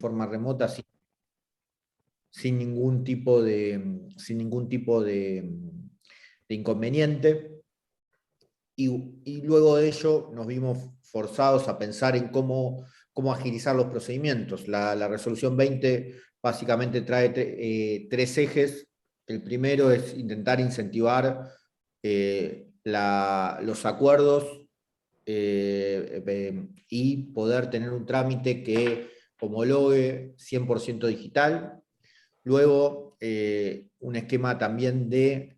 forma remota sin ningún tipo de inconveniente. Y luego de ello nos vimos forzados a pensar en cómo agilizar los procedimientos. La resolución 20 básicamente trae tres ejes. El primero es intentar incentivar los acuerdos y poder tener un trámite que homologue 100% digital. Luego, un esquema también de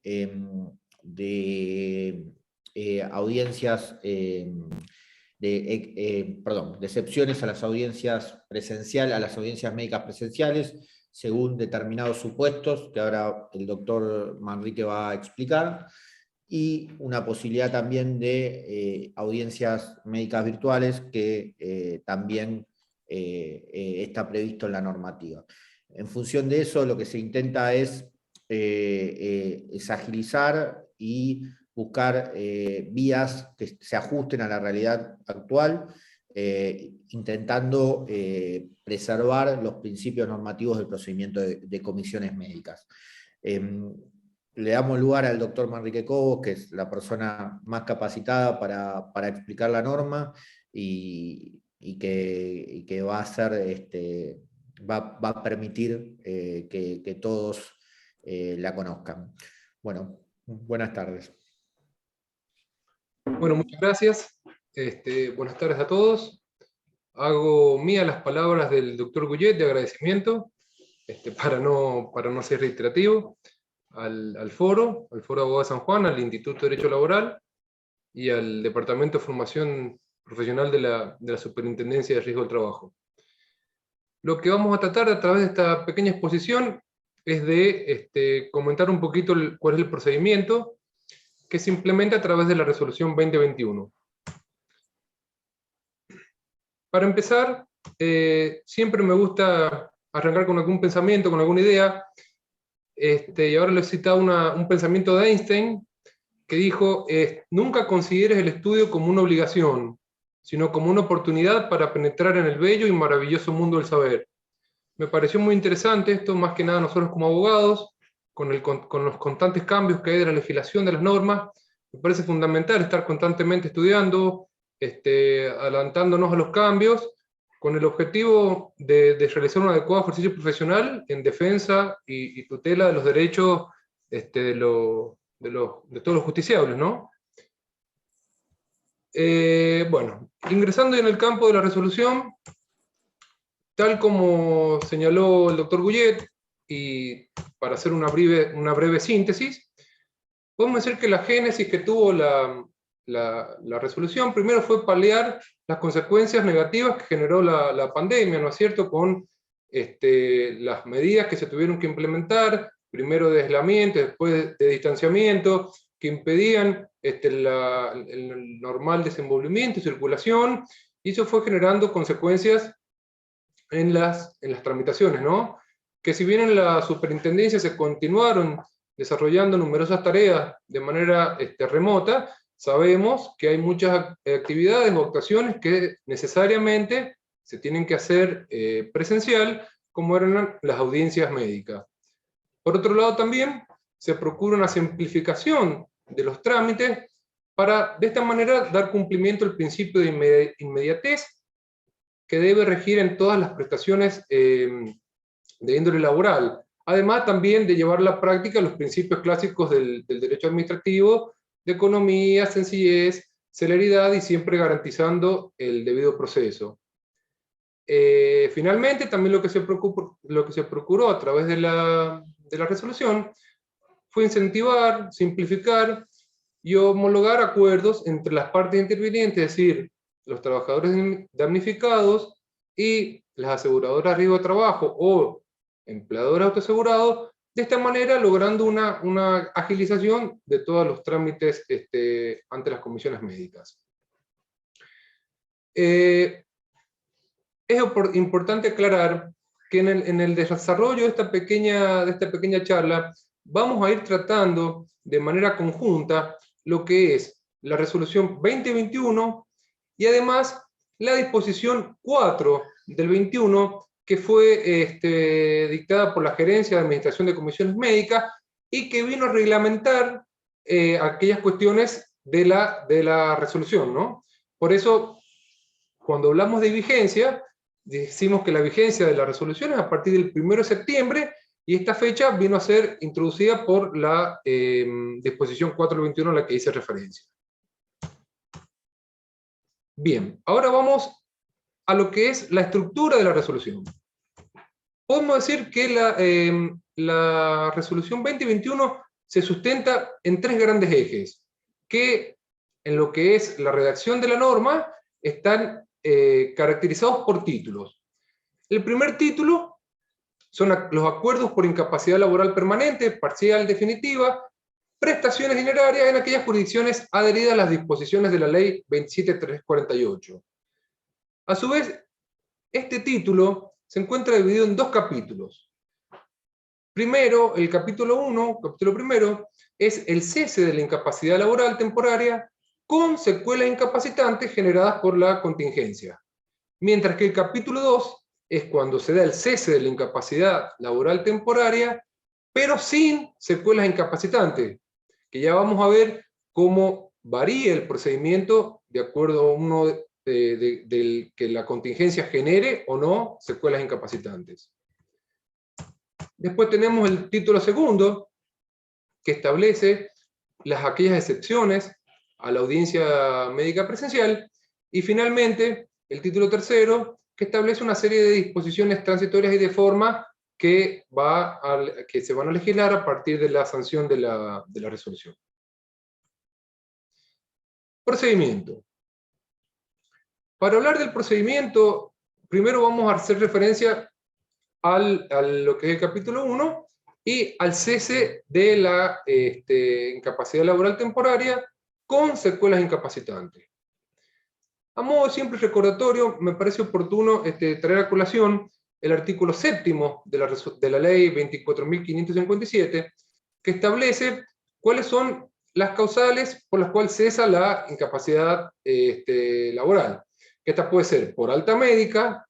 audiencias, de excepciones a las audiencias presenciales, a las audiencias médicas presenciales, según determinados supuestos, que ahora el doctor Manrique va a explicar, y una posibilidad también de audiencias médicas virtuales que también está previsto en la normativa. En función de eso, lo que se intenta es agilizar y buscar vías que se ajusten a la realidad actual, intentando preservar los principios normativos del procedimiento de comisiones médicas. Le damos lugar al doctor Manrique Cobos, que es la persona más capacitada para explicar la norma y que va a hacer, va a permitir que todos la conozcan. Bueno, buenas tardes. Bueno, muchas gracias. Buenas tardes a todos. Hago mías las palabras del doctor Guyet de agradecimiento, para no ser reiterativo, al Foro Abogado de San Juan, al Instituto de Derecho Laboral y al Departamento de Formación Profesional de la Superintendencia de Riesgo del Trabajo. Lo que vamos a tratar a través de esta pequeña exposición es de comentar un poquito cuál es el procedimiento que se implementa a través de la resolución 2021. Para empezar, siempre me gusta arrancar con algún pensamiento, con alguna idea, y ahora les he citado un pensamiento de Einstein, que dijo, nunca consideres el estudio como una obligación, sino como una oportunidad para penetrar en el bello y maravilloso mundo del saber. Me pareció muy interesante esto, más que nada nosotros como abogados, con los constantes cambios que hay de la legislación de las normas. Me parece fundamental estar constantemente estudiando, adelantándonos a los cambios, con el objetivo de realizar un adecuado ejercicio profesional en defensa y tutela de los derechos de todos los justiciables, ¿no? Bueno, ingresando en el campo de la resolución, tal como señaló el doctor Guyet, y para hacer una breve síntesis, podemos decir que la génesis que tuvo la resolución primero fue paliar las consecuencias negativas que generó la pandemia, ¿no es cierto?, con las medidas que se tuvieron que implementar, primero de aislamiento, después de distanciamiento, que impedían el normal desenvolvimiento y circulación, y eso fue generando consecuencias en las tramitaciones, ¿no? Que si bien en la superintendencia se continuaron desarrollando numerosas tareas de manera remota, sabemos que hay muchas actividades o actuaciones que necesariamente se tienen que hacer presencial, como eran las audiencias médicas. Por otro lado también se procura una simplificación de los trámites para de esta manera dar cumplimiento al principio de inmediatez que debe regir en todas las prestaciones de índole laboral. Además también de llevar a la práctica los principios clásicos del derecho administrativo, de economía, sencillez, celeridad y siempre garantizando el debido proceso. Finalmente, también lo que se procuró a través de la resolución fue incentivar, simplificar y homologar acuerdos entre las partes intervinientes, es decir, los trabajadores damnificados y las aseguradoras de riesgo de trabajo o empleadores autoasegurados, de esta manera logrando una agilización de todos los trámites ante las comisiones médicas. Es importante aclarar que en el desarrollo de esta pequeña charla vamos a ir tratando de manera conjunta lo que es la resolución 2021 y además la disposición 4 del 21, que fue dictada por la Gerencia de Administración de Comisiones Médicas y que vino a reglamentar aquellas cuestiones de la resolución, ¿no? Por eso, cuando hablamos de vigencia, decimos que la vigencia de la resolución es a partir del 1 de septiembre, y esta fecha vino a ser introducida por la disposición 421 a la que hice referencia. Bien, ahora vamos a lo que es la estructura de la resolución. Podemos decir que la resolución 2021 se sustenta en 3 grandes ejes, que en lo que es la redacción de la norma están caracterizados por títulos. El primer título son los acuerdos por incapacidad laboral permanente, parcial, definitiva, prestaciones dinerarias en aquellas jurisdicciones adheridas a las disposiciones de la Ley 27348. A su vez, este título se encuentra dividido en 2 capítulos. Primero, el capítulo 1, capítulo primero, es el cese de la incapacidad laboral temporaria con secuelas incapacitantes generadas por la contingencia. Mientras que el capítulo 2 es cuando se da el cese de la incapacidad laboral temporaria, pero sin secuelas incapacitantes, que ya vamos a ver cómo varía el procedimiento de acuerdo a uno que la contingencia genere o no secuelas incapacitantes. Después tenemos el título segundo, que establece aquellas excepciones a la audiencia médica presencial, y finalmente el título tercero, que establece una serie de disposiciones transitorias y de forma que se van a legislar a partir de la sanción de la resolución. Procedimiento. Para hablar del procedimiento, primero vamos a hacer referencia a lo que es el capítulo 1 y al cese de la incapacidad laboral temporaria con secuelas incapacitantes. A modo de simple recordatorio, me parece oportuno traer a colación el artículo 7º de la Ley 24.557, que establece cuáles son las causales por las cuales cesa la incapacidad laboral. Esta puede ser por alta médica,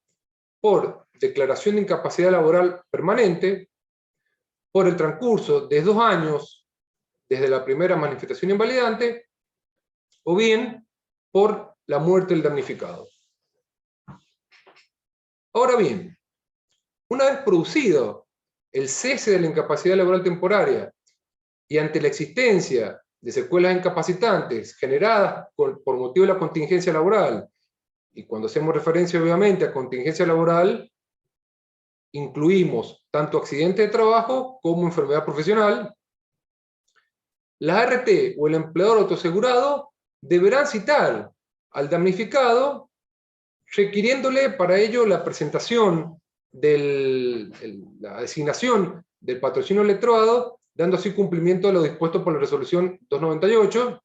por declaración de incapacidad laboral permanente, por el transcurso de 2 años desde la primera manifestación invalidante, o bien por la muerte del damnificado. Ahora bien, una vez producido el cese de la incapacidad laboral temporaria y ante la existencia de secuelas incapacitantes generadas por motivo de la contingencia laboral, y cuando hacemos referencia obviamente a contingencia laboral, incluimos tanto accidente de trabajo como enfermedad profesional, la ART o el empleador autoasegurado deberán citar al damnificado, requiriéndole para ello la presentación la designación del patrocinio letrado, dando así cumplimiento a lo dispuesto por la resolución 298,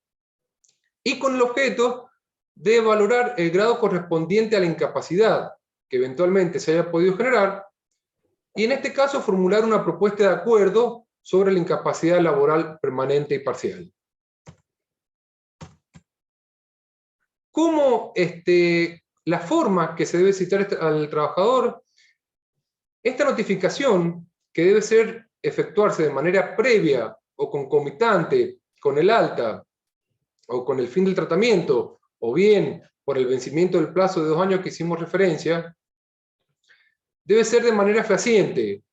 y con el objeto de valorar el grado correspondiente a la incapacidad que eventualmente se haya podido generar, y en este caso formular una propuesta de acuerdo sobre la incapacidad laboral permanente y parcial. ¿Cómo la forma que se debe citar al trabajador? Esta notificación, que debe efectuarse de manera previa o concomitante con el alta o con el fin del tratamiento, o bien por el vencimiento del plazo de 2 años que hicimos referencia, debe ser de manera fehaciente,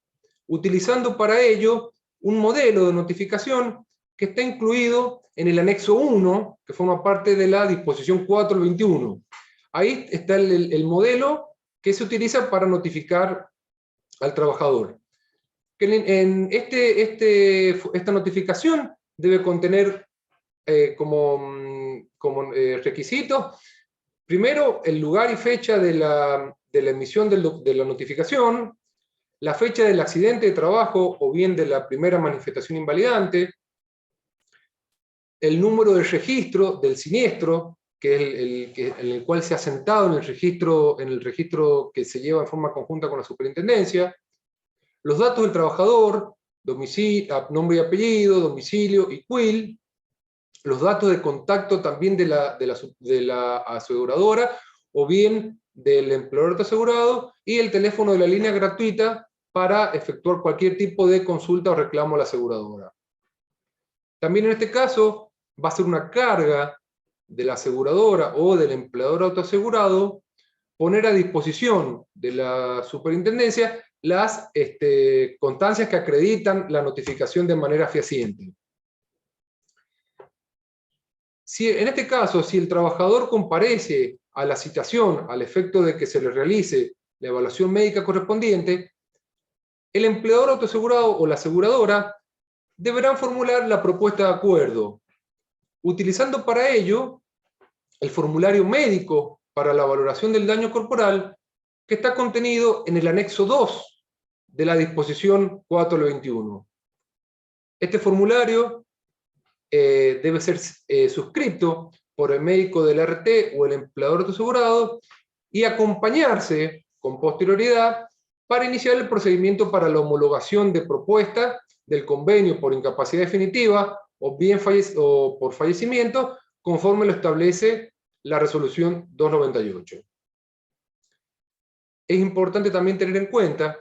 utilizando para ello un modelo de notificación que está incluido en el anexo 1, que forma parte de la disposición 421. Ahí está el modelo que se utiliza para notificar al trabajador. Esta notificación debe contener como requisito, primero, el lugar y fecha de la emisión de la notificación, la fecha del accidente de trabajo o bien de la primera manifestación invalidante, el número de registro del siniestro, que es en el cual se ha sentado en el registro que se lleva en forma conjunta con la superintendencia, los datos del trabajador, nombre y apellido, domicilio y CUIL, los datos de contacto también de la aseguradora, o bien del empleador autoasegurado y el teléfono de la línea gratuita para efectuar cualquier tipo de consulta o reclamo a la aseguradora. También en este caso va a ser una carga de la aseguradora o del empleador autoasegurado poner a disposición de la superintendencia las constancias que acreditan la notificación de manera fehaciente. En este caso, si el trabajador comparece a la citación al efecto de que se le realice la evaluación médica correspondiente, el empleador autoasegurado o la aseguradora deberán formular la propuesta de acuerdo, utilizando para ello el formulario médico para la valoración del daño corporal que está contenido en el anexo 2 de la disposición 421. Este formulario debe ser suscrito por el médico del RT o el empleador autoasegurado y acompañarse con posterioridad para iniciar el procedimiento para la homologación de propuesta del convenio por incapacidad definitiva o bien o por fallecimiento, conforme lo establece la resolución 298. Es importante también tener en cuenta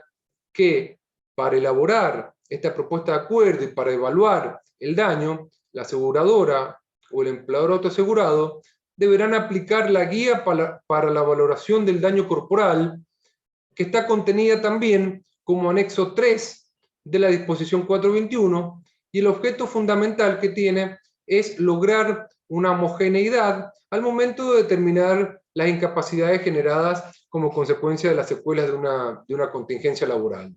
que para elaborar esta propuesta de acuerdo y para evaluar el daño, la aseguradora o el empleador autoasegurado deberán aplicar la guía para la valoración del daño corporal, que está contenida también como anexo 3 de la disposición 421, y el objeto fundamental que tiene es lograr una homogeneidad al momento de determinar las incapacidades generadas como consecuencia de las secuelas de una contingencia laboral.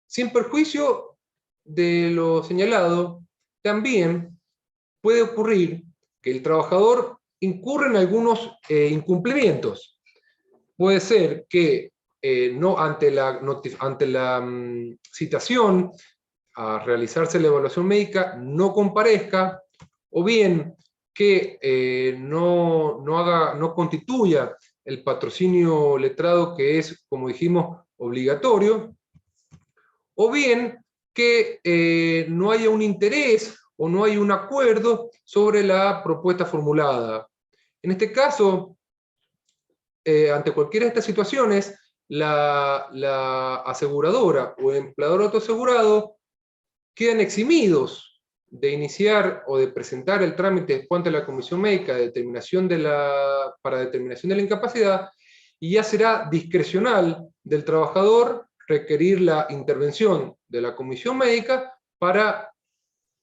Sin perjuicio de lo señalado, también puede ocurrir que el trabajador incurra en algunos incumplimientos. Puede ser que ante la citación a realizarse la evaluación médica no comparezca, o bien que no constituya el patrocinio letrado, que es, como dijimos, obligatorio, o bien que no haya un interés o no hay un acuerdo sobre la propuesta formulada. En este caso, ante cualquiera de estas situaciones, la aseguradora o el empleador autoasegurado quedan eximidos de iniciar o de presentar el trámite ante la Comisión Médica para determinación de la incapacidad, y ya será discrecional del trabajador requerir la intervención de la Comisión Médica para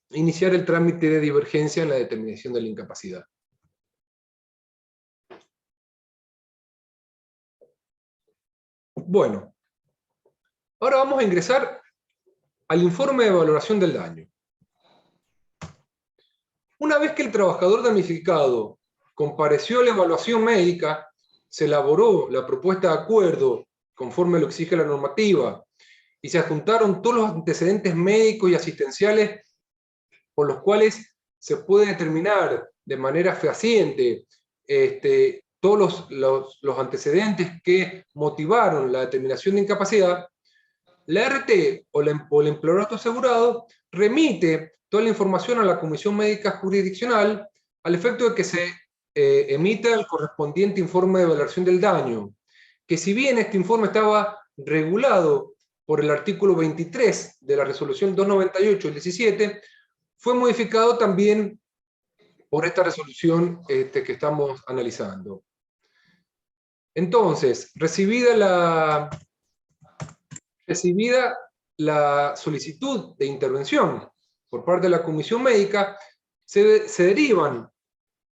iniciar el trámite de divergencia en la determinación de la incapacidad. Bueno, ahora vamos a ingresar al informe de valoración del daño. Una vez que el trabajador damnificado compareció a la evaluación médica, se elaboró la propuesta de acuerdo conforme lo exige la normativa y se adjuntaron todos los antecedentes médicos y asistenciales por los cuales se puede determinar de manera fehaciente todos los antecedentes que motivaron la determinación de incapacidad, la RT o el empleador autoasegurado remite toda la información a la Comisión Médica Jurisdiccional al efecto de que se emita el correspondiente informe de valoración del daño, que si bien este informe estaba regulado por el artículo 23 de la resolución 298 del 17, fue modificado también por esta resolución que estamos analizando. Entonces, recibida la solicitud de intervención por parte de la Comisión Médica, se derivan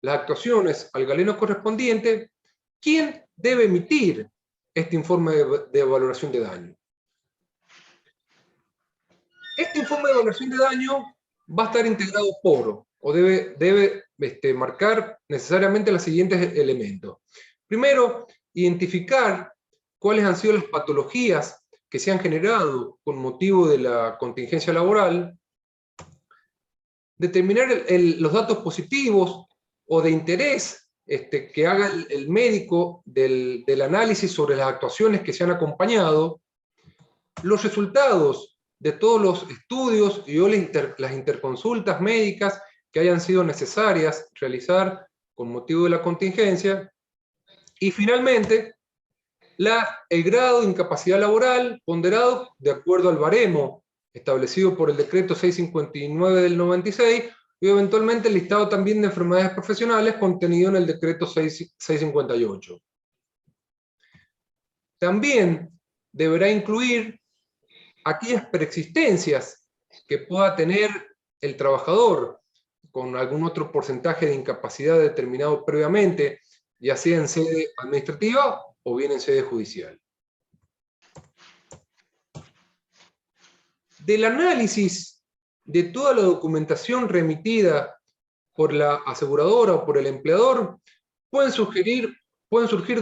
las actuaciones al galeno correspondiente. ¿Quién debe emitir este informe de valoración de daño? Este informe de valoración de daño va a estar integrado por, o debe marcar necesariamente los siguientes elementos. Primero, identificar cuáles han sido las patologías que se han generado con motivo de la contingencia laboral, determinar los datos positivos o de interés que haga el médico del análisis sobre las actuaciones que se han acompañado, los resultados de todos los estudios y las interconsultas médicas que hayan sido necesarias realizar con motivo de la contingencia, Y finalmente, el grado de incapacidad laboral ponderado de acuerdo al baremo establecido por el decreto 659 del 96 y eventualmente el listado también de enfermedades profesionales contenido en el decreto 658. También deberá incluir aquellas preexistencias que pueda tener el trabajador con algún otro porcentaje de incapacidad determinado previamente, ya sea en sede administrativa o bien en sede judicial. Del análisis de toda la documentación remitida por la aseguradora o por el empleador, pueden surgir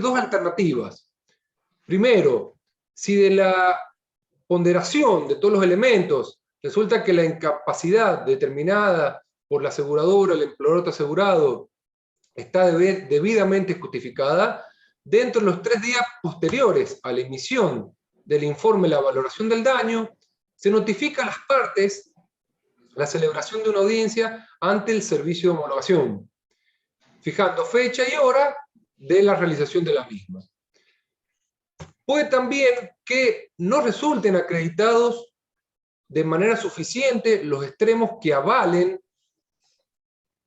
dos alternativas. Primero, si de la ponderación de todos los elementos resulta que la incapacidad determinada por la aseguradora o el empleador asegurado está debidamente justificada, dentro de los 3 días posteriores a la emisión del informe de la valoración del daño, se notifica a las partes la celebración de una audiencia ante el servicio de homologación, fijando fecha y hora de la realización de la misma. Puede también que no resulten acreditados de manera suficiente los extremos que avalen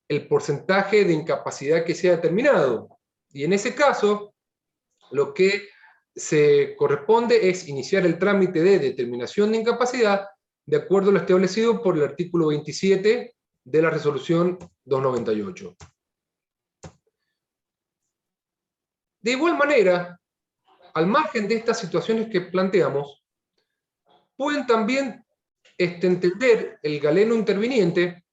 el porcentaje de incapacidad que sea determinado. Y en ese caso, lo que se corresponde es iniciar el trámite de determinación de incapacidad de acuerdo a lo establecido por el artículo 27 de la resolución 298. De igual manera, al margen de estas situaciones que planteamos, pueden también entender el galeno interviniente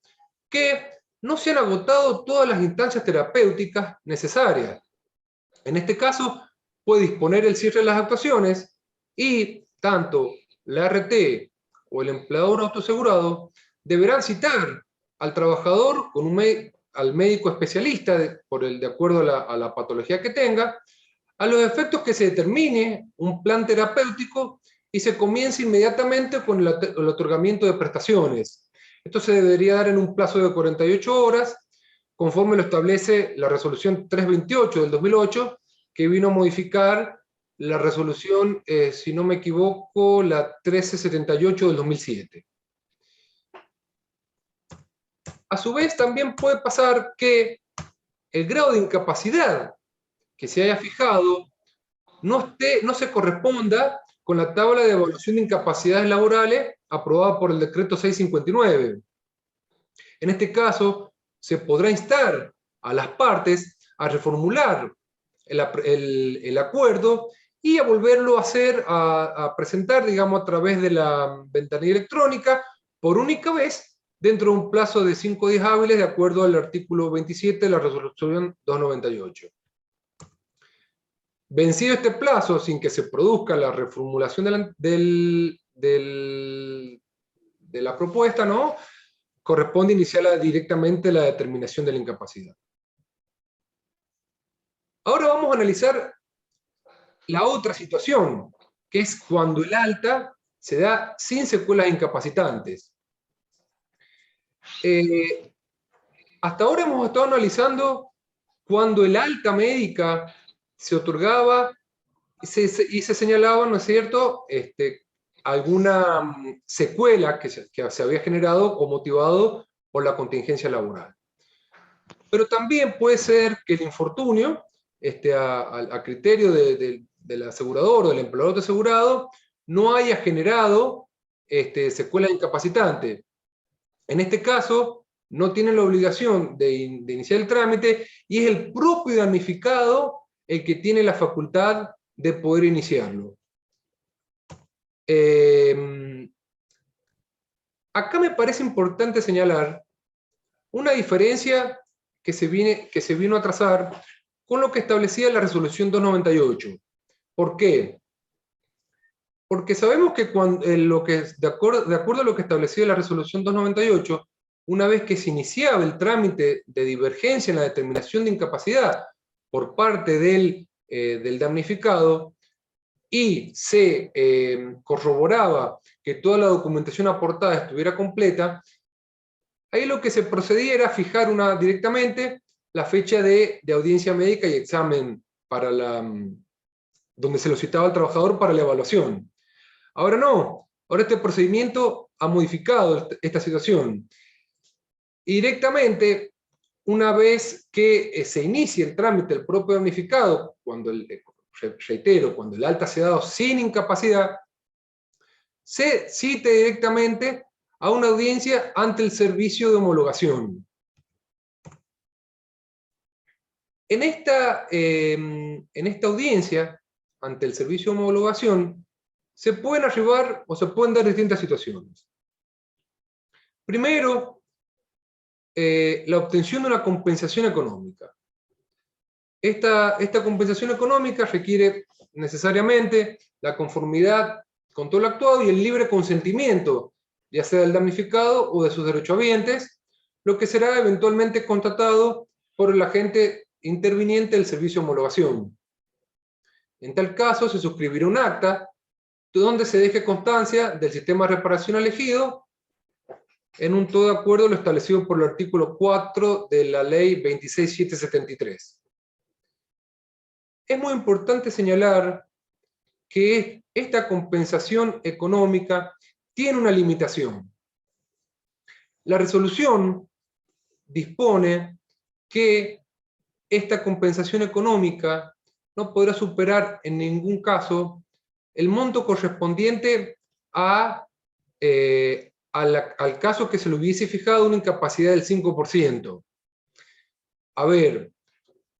que no se han agotado todas las instancias terapéuticas necesarias. En este caso, puede disponer el cierre de las actuaciones y tanto la RT o el empleador autoasegurado deberán citar al trabajador con al médico especialista de acuerdo a la patología que tenga, a los efectos que se determine un plan terapéutico y se comience inmediatamente con el otorgamiento de prestaciones. Esto se debería dar en un plazo de 48 horas, conforme lo establece la resolución 328 del 2008, que vino a modificar la resolución, si no me equivoco, la 1378 del 2007. A su vez, también puede pasar que el grado de incapacidad que se haya fijado no se corresponda con la tabla de evaluación de incapacidades laborales aprobada por el decreto 659. En este caso, se podrá instar a las partes a reformular el acuerdo y a volverlo a hacer, a presentar, digamos, a través de la ventanilla electrónica por única vez dentro de un plazo de 5 días hábiles de acuerdo al artículo 27 de la resolución 298. Vencido este plazo, sin que se produzca la reformulación de la propuesta, ¿no?, corresponde iniciar directamente la determinación de la incapacidad. Ahora vamos a analizar la otra situación, que es cuando el alta se da sin secuelas incapacitantes. Hasta ahora hemos estado analizando cuando el alta médica se otorgaba y se señalaba, ¿no es cierto?, alguna secuela que se había generado o motivado por la contingencia laboral. Pero también puede ser que el infortunio, a criterio del asegurador o del empleador asegurado, no haya generado secuelas incapacitantes. En este caso, no tiene la obligación de iniciar el trámite y es el propio damnificado el que tiene la facultad de poder iniciarlo. Acá me parece importante señalar una diferencia que se vino a trazar con lo que establecía la resolución 298. ¿Por qué? Porque sabemos que de acuerdo a lo que establecía la resolución 298, una vez que se iniciaba el trámite de divergencia en la determinación de incapacidad por parte del damnificado y se corroboraba que toda la documentación aportada estuviera completa, ahí lo que se procedía era fijar directamente la fecha de audiencia médica y examen donde se lo citaba al trabajador para la evaluación. Ahora no, ahora este procedimiento ha modificado esta situación. Y directamente, una vez que se inicie el trámite del propio damnificado, reitero, cuando el alta se ha dado sin incapacidad, se cite directamente a una audiencia ante el servicio de homologación. En esta audiencia, ante el servicio de homologación, se pueden arribar o se pueden dar distintas situaciones. Primero, la obtención de una compensación económica. Esta compensación económica requiere necesariamente la conformidad con todo lo actuado y el libre consentimiento, ya sea del damnificado o de sus derechohabientes, lo que será eventualmente constatado por el agente interviniente del servicio de homologación. En tal caso, se suscribirá un acta donde se deje constancia del sistema de reparación elegido en un todo acuerdo lo establecido por el artículo 4 de la ley 26773. Es muy importante señalar que esta compensación económica tiene una limitación. La resolución dispone que esta compensación económica no podrá superar en ningún caso el monto correspondiente al caso que se le hubiese fijado una incapacidad del 5%. A ver,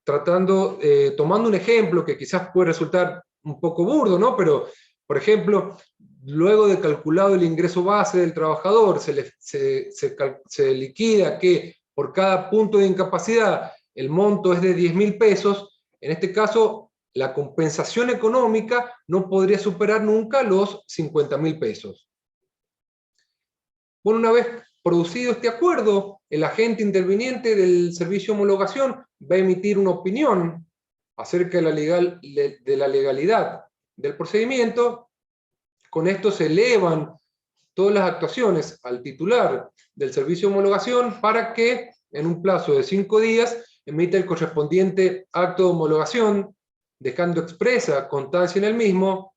tomando un ejemplo que quizás puede resultar un poco burdo, ¿no? Pero, por ejemplo, luego de calculado el ingreso base del trabajador, se liquida que por cada punto de incapacidad el monto es de 10.000 pesos, en este caso la compensación económica no podría superar nunca los 50.000 pesos. Bueno, una vez producido este acuerdo, el agente interviniente del servicio de homologación va a emitir una opinión acerca de la legalidad del procedimiento. Con esto se elevan todas las actuaciones al titular del servicio de homologación para que, en un plazo de 5 días, emita el correspondiente acto de homologación, dejando expresa constancia en el mismo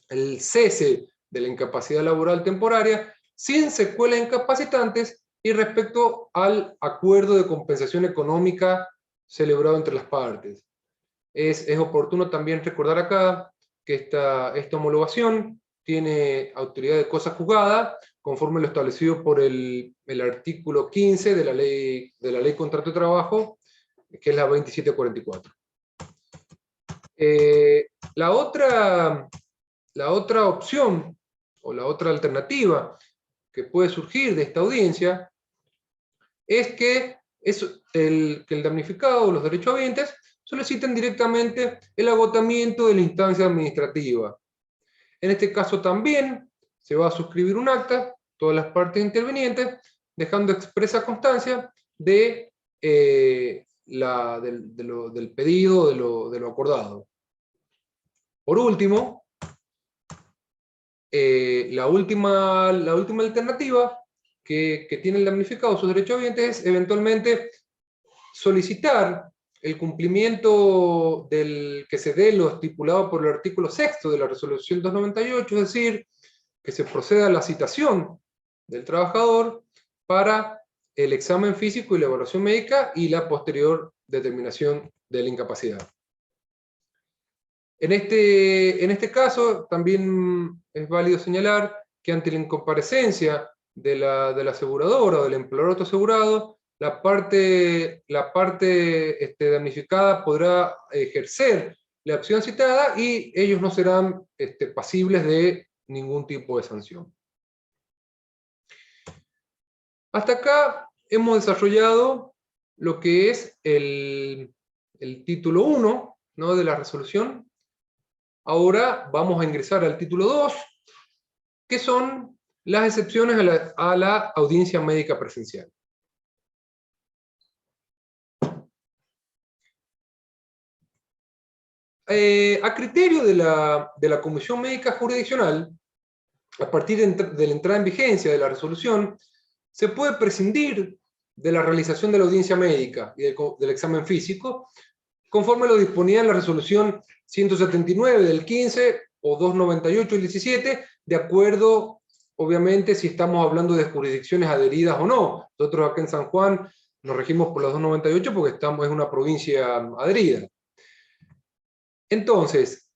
el cese de la incapacidad laboral temporaria, sin secuelas incapacitantes y respecto al acuerdo de compensación económica celebrado entre las partes. Es oportuno también recordar acá que esta homologación tiene autoridad de cosa juzgada, conforme lo establecido por el artículo 15 de la ley Contrato de Trabajo, que es la 2744. La otra opción, o la otra alternativa que puede surgir de esta audiencia, es que el damnificado o los derechohabientes soliciten directamente el agotamiento de la instancia administrativa. En este caso también se va a suscribir un acta, todas las partes intervinientes, dejando expresa constancia del pedido, de lo acordado. Por último, la última alternativa que tiene el damnificado, sus derechohabientes, es eventualmente solicitar el cumplimiento que se dé lo estipulado por el artículo 6 de la resolución 298, es decir, que se proceda a la citación del trabajador para el examen físico y la evaluación médica y la posterior determinación de la incapacidad. En este caso, también es válido señalar que ante la incomparecencia de la aseguradora o del empleador autoasegurado, la parte damnificada podrá ejercer la acción citada y ellos no serán pasibles de ningún tipo de sanción. Hasta acá hemos desarrollado lo que es el título 1, ¿no?, de la resolución. Ahora vamos a ingresar al título 2, que son las excepciones a la audiencia médica presencial. A criterio de la Comisión Médica Jurisdiccional, a partir de la entrada en vigencia de la resolución, se puede prescindir de la realización de la audiencia médica y del examen físico, conforme lo disponía en la resolución 179 del 15 o 298 del 17, de acuerdo, obviamente, si estamos hablando de jurisdicciones adheridas o no. Nosotros acá en San Juan nos regimos por la 298 porque es una provincia adherida. Entonces,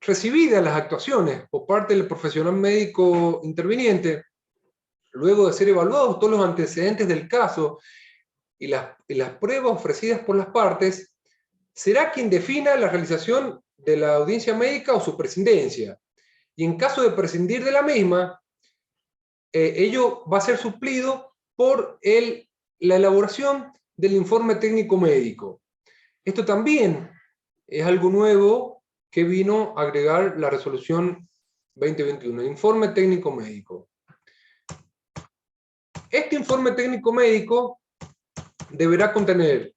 recibidas las actuaciones por parte del profesional médico interviniente, luego de ser evaluados todos los antecedentes del caso y las pruebas ofrecidas por las partes, será quien defina la realización de la audiencia médica o su prescindencia. Y en caso de prescindir de la misma, ello va a ser suplido por la elaboración del informe técnico médico. Esto también es algo nuevo que vino a agregar la resolución 2021, informe técnico médico. Este informe técnico médico deberá contener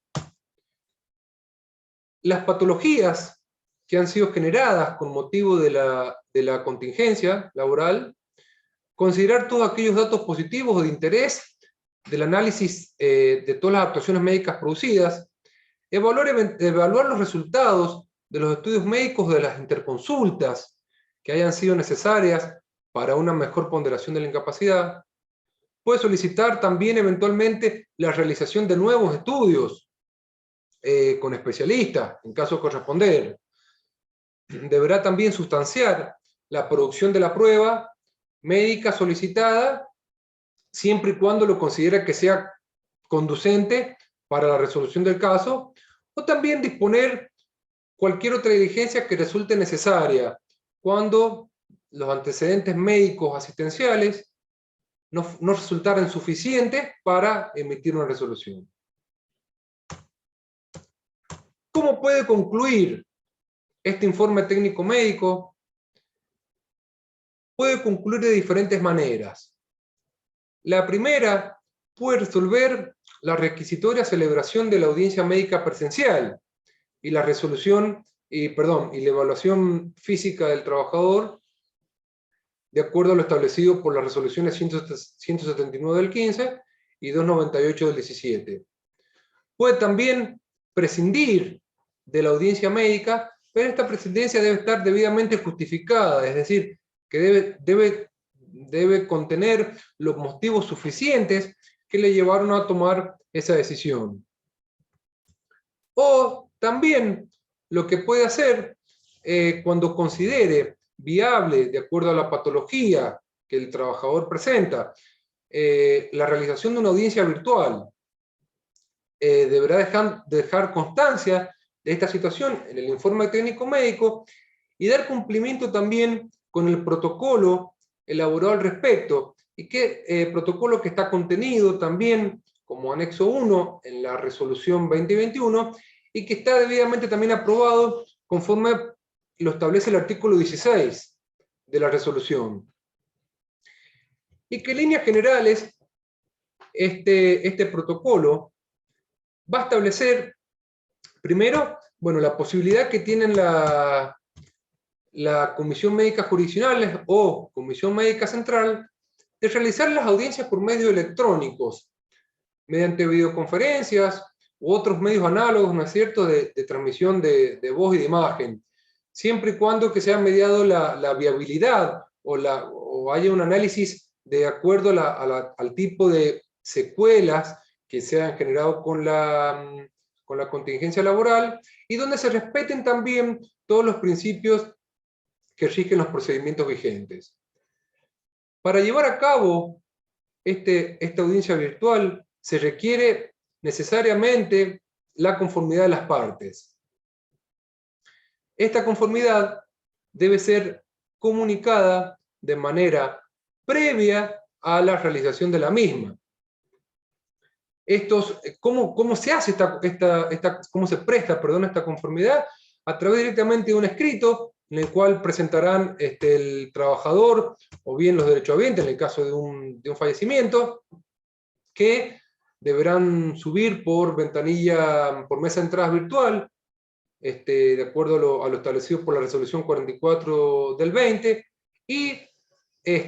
las patologías que han sido generadas con motivo de la contingencia laboral, considerar todos aquellos datos positivos o de interés del análisis de todas las actuaciones médicas producidas, evaluar los resultados de los estudios médicos de las interconsultas que hayan sido necesarias para una mejor ponderación de la incapacidad. Puede solicitar también eventualmente la realización de nuevos estudios con especialistas, en caso de corresponder. Deberá también sustanciar la producción de la prueba médica solicitada, siempre y cuando lo considere que sea conducente para la resolución del caso, o también disponer cualquier otra diligencia que resulte necesaria cuando los antecedentes médicos asistenciales no resultaran suficientes para emitir una resolución. ¿Cómo puede concluir este informe técnico médico? Puede concluir de diferentes maneras. La primera, puede resolver la requisitoria celebración de la audiencia médica presencial y la resolución, y la evaluación física del trabajador de acuerdo a lo establecido por las resoluciones 179 del 15 y 298 del 17. Puede también prescindir de la audiencia médica, pero esta prescindencia debe estar debidamente justificada, es decir, que debe contener los motivos suficientes que le llevaron a tomar esa decisión. O también lo que puede hacer cuando considere viable, de acuerdo a la patología que el trabajador presenta, la realización de una audiencia virtual, deberá dejar constancia de esta situación en el informe técnico médico y dar cumplimiento también con el protocolo elaborado al respecto, y protocolo que está contenido también como anexo 1 en la resolución 2021 y que está debidamente también aprobado conforme lo establece el artículo 16 de la resolución. Y que en líneas generales este protocolo va a establecer, primero, la posibilidad que tienen la Comisión Médica Jurisdiccional o Comisión Médica Central de realizar las audiencias por medios electrónicos, mediante videoconferencias u otros medios análogos, ¿no es cierto?, de transmisión de voz y de imagen, siempre y cuando que sea mediado la viabilidad o haya un análisis de acuerdo al tipo de secuelas que se han generado con la contingencia laboral, y donde se respeten también todos los principios que rigen los procedimientos vigentes. Para llevar a cabo esta audiencia virtual se requiere necesariamente la conformidad de las partes. Esta conformidad debe ser comunicada de manera previa a la realización de la misma. ¿Cómo se hace cómo se presta, esta conformidad? A través directamente de un escrito en el cual presentarán el trabajador o bien los derechohabientes en el caso de un fallecimiento, que deberán subir por ventanilla, por mesa de entradas virtual, de acuerdo a lo establecido por la resolución 44 del 20, y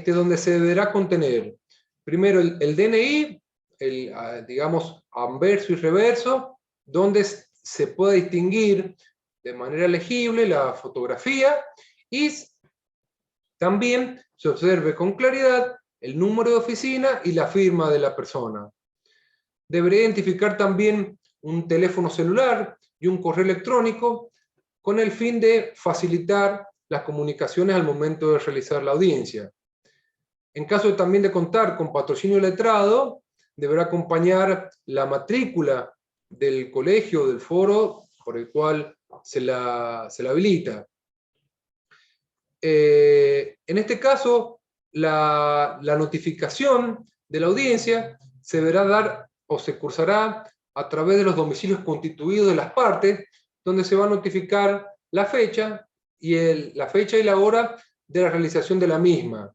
donde se deberá contener primero el DNI, digamos, anverso y reverso, donde se pueda distinguir de manera legible la fotografía y también se observe con claridad el número de oficina y la firma de la persona. Deberá identificar también un teléfono celular y un correo electrónico con el fin de facilitar las comunicaciones al momento de realizar la audiencia. En caso también de contar con patrocinio letrado, deberá acompañar la matrícula del colegio, del foro por el cual se la habilita. En este caso, la notificación de la audiencia se deberá dar o se cursará a través de los domicilios constituidos de las partes, donde se va a notificar la fecha y la hora de la realización de la misma.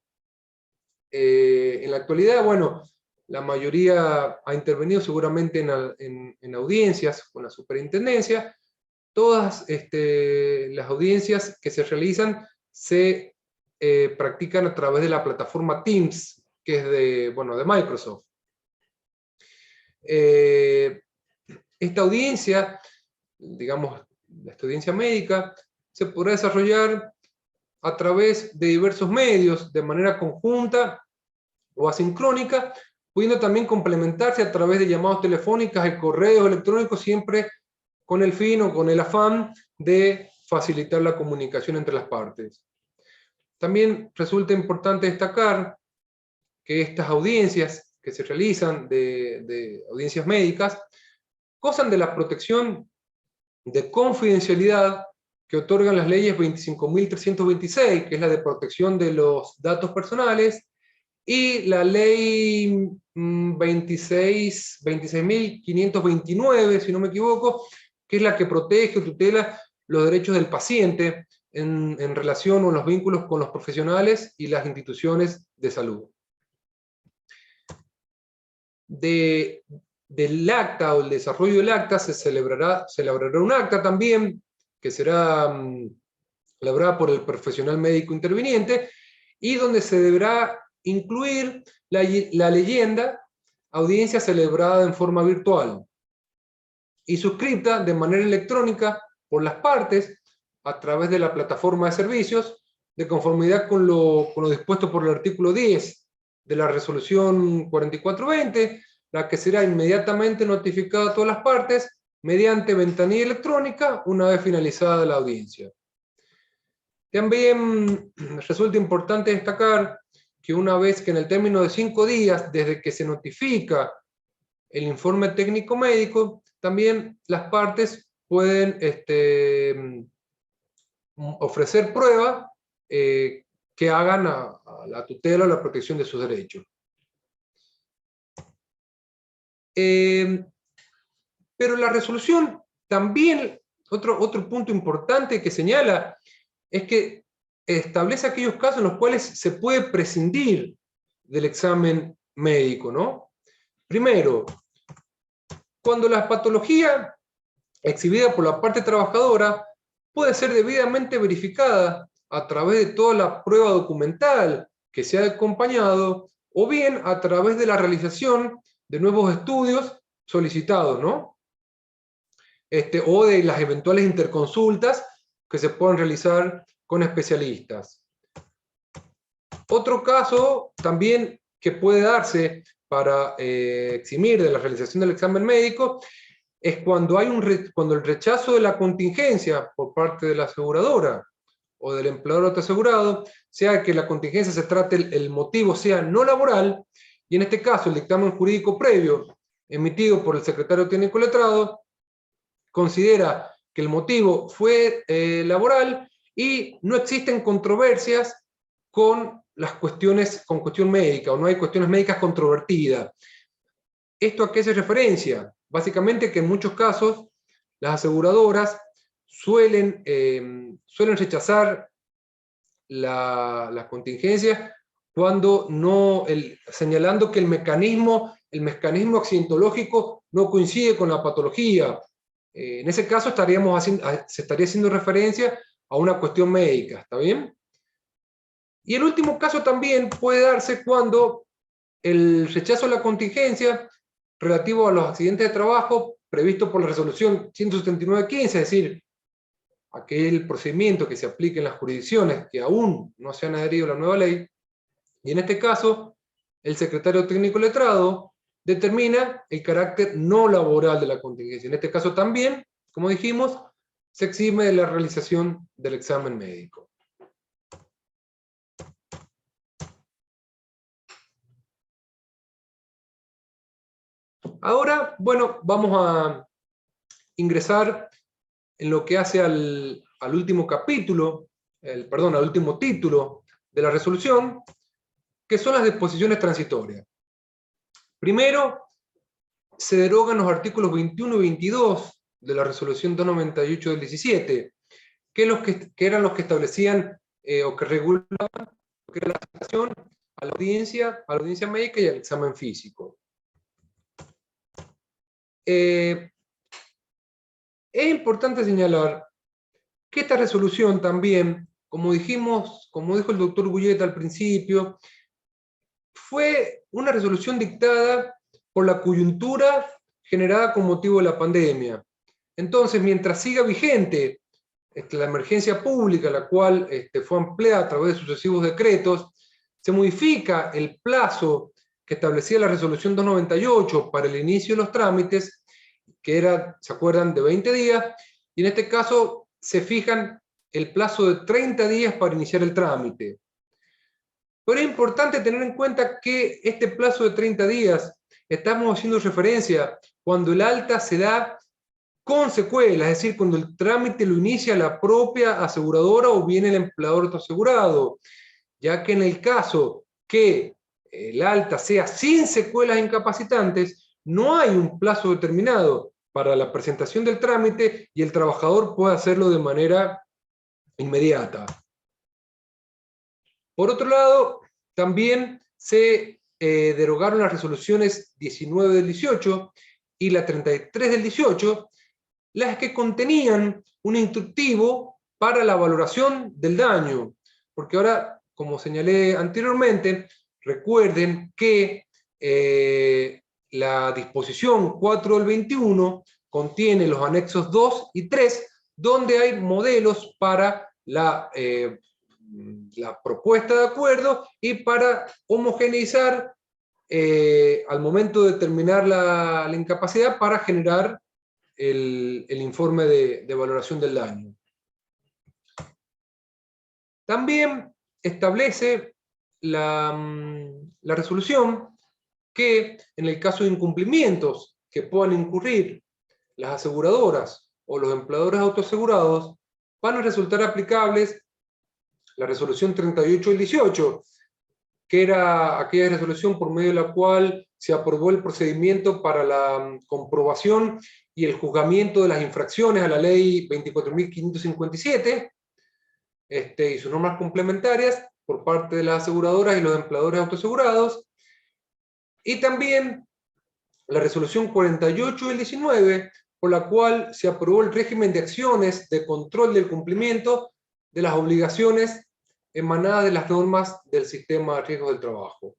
En la actualidad, bueno, la mayoría ha intervenido seguramente en audiencias con la superintendencia. Todas las audiencias que se realizan se practican a través de la plataforma Teams, que es de Microsoft. Esta audiencia, digamos, esta audiencia médica, se podrá desarrollar a través de diversos medios, de manera conjunta o asincrónica, pudiendo también complementarse a través de llamadas telefónicas y correos electrónicos, siempre con el fin o con el afán de facilitar la comunicación entre las partes. También resulta importante destacar que estas audiencias que se realizan de audiencias médicas gozan de la protección de confidencialidad que otorgan las leyes 25.326, que es la de protección de los datos personales, y la ley 26.529, si no me equivoco, que es la que protege o tutela los derechos del paciente en relación o los vínculos con los profesionales y las instituciones de salud. Del acta o el desarrollo del acta se celebrará un acta también, que será elaborada por el profesional médico interviniente, y donde se deberá incluir la leyenda audiencia celebrada en forma virtual y suscrita de manera electrónica por las partes a través de la plataforma de servicios, de conformidad con lo dispuesto por el artículo 10 de la resolución 4420, la que será inmediatamente notificada a todas las partes mediante ventanilla electrónica una vez finalizada la audiencia. También resulta importante destacar que una vez que en el término de 5 días desde que se notifica el informe técnico médico, también las partes pueden ofrecer pruebas que hagan a la tutela o la protección de sus derechos. Pero la resolución también, otro punto importante que señala, es que establece aquellos casos en los cuales se puede prescindir del examen médico, ¿no? Primero, cuando la patología exhibida por la parte trabajadora puede ser debidamente verificada a través de toda la prueba documental que se ha acompañado, o bien a través de la realización de nuevos estudios solicitados, ¿no? O de las eventuales interconsultas que se puedan realizar con especialistas. Otro caso también que puede darse para eximir de la realización del examen médico es cuando el rechazo de la contingencia por parte de la aseguradora o del empleador autoasegurado, sea que la contingencia se trate, el motivo sea no laboral, y en este caso el dictamen jurídico previo emitido por el secretario técnico letrado considera que el motivo fue laboral y no existen controversias con cuestión médica, o no hay cuestiones médicas controvertidas. ¿Esto a qué se referencia? Básicamente que en muchos casos las aseguradoras suelen rechazar la contingencia cuando señalando que el mecanismo accidentológico no coincide con la patología. En ese caso se estaría haciendo referencia a una cuestión médica, ¿está bien? Y el último caso también puede darse cuando el rechazo de la contingencia relativo a los accidentes de trabajo previsto por la resolución 179.15, es decir, aquel procedimiento que se aplique en las jurisdicciones que aún no se han adherido a la nueva ley, y en este caso, el secretario técnico letrado determina el carácter no laboral de la contingencia. En este caso también, como dijimos, se exime de la realización del examen médico. Ahora, bueno, vamos a ingresar en lo que hace al último capítulo, al último título de la resolución, que son las disposiciones transitorias. Primero, se derogan los artículos 21 y 22 de la resolución 298 del 17, que eran los que establecían o que regulaban lo que era la asignación a la audiencia médica y al examen físico. Es importante señalar que esta resolución también, como dijo el doctor Guyet al principio, fue una resolución dictada por la coyuntura generada con motivo de la pandemia. Entonces, mientras siga vigente la emergencia pública, la cual fue ampliada a través de sucesivos decretos, se modifica el plazo que establecía la resolución 298 para el inicio de los trámites, que era, ¿se acuerdan?, de 20 días, y en este caso se fijan el plazo de 30 días para iniciar el trámite. Pero es importante tener en cuenta que este plazo de 30 días, estamos haciendo referencia cuando el alta se da con secuelas, es decir, cuando el trámite lo inicia la propia aseguradora o bien el empleador autoasegurado, ya que en el caso que el alta sea sin secuelas incapacitantes, no hay un plazo determinado para la presentación del trámite y el trabajador puede hacerlo de manera inmediata. Por otro lado, también se derogaron las resoluciones 19 del 18 y la 33 del 18, las que contenían un instructivo para la valoración del daño. Porque ahora, como señalé anteriormente, recuerden que la disposición 4 del 21 contiene los anexos 2 y 3, donde hay modelos para la propuesta de acuerdo y para homogeneizar al momento de determinar la incapacidad para generar el informe de valoración del daño. También establece la resolución que en el caso de incumplimientos que puedan incurrir las aseguradoras o los empleadores autoasegurados, van a resultar aplicables la resolución 38 del 18, que era aquella resolución por medio de la cual se aprobó el procedimiento para la comprobación y el juzgamiento de las infracciones a la ley 24.557 y sus normas complementarias por parte de las aseguradoras y los empleadores autoasegurados, y también la resolución 48 del 19, por la cual se aprobó el régimen de acciones de control del cumplimiento de las obligaciones emanadas de las normas del sistema de riesgos del trabajo.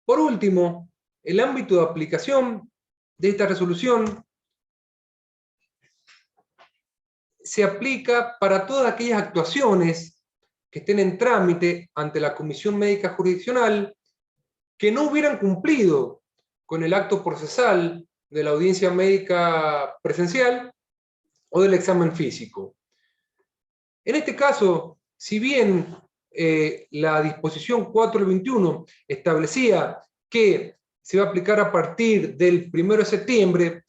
Por último, el ámbito de aplicación de esta resolución se aplica para todas aquellas actuaciones que estén en trámite ante la Comisión Médica Jurisdiccional que no hubieran cumplido con el acto procesal de la audiencia médica presencial o del examen físico. En este caso, si bien la disposición 4/21 establecía que se va a aplicar a partir del 1 de septiembre,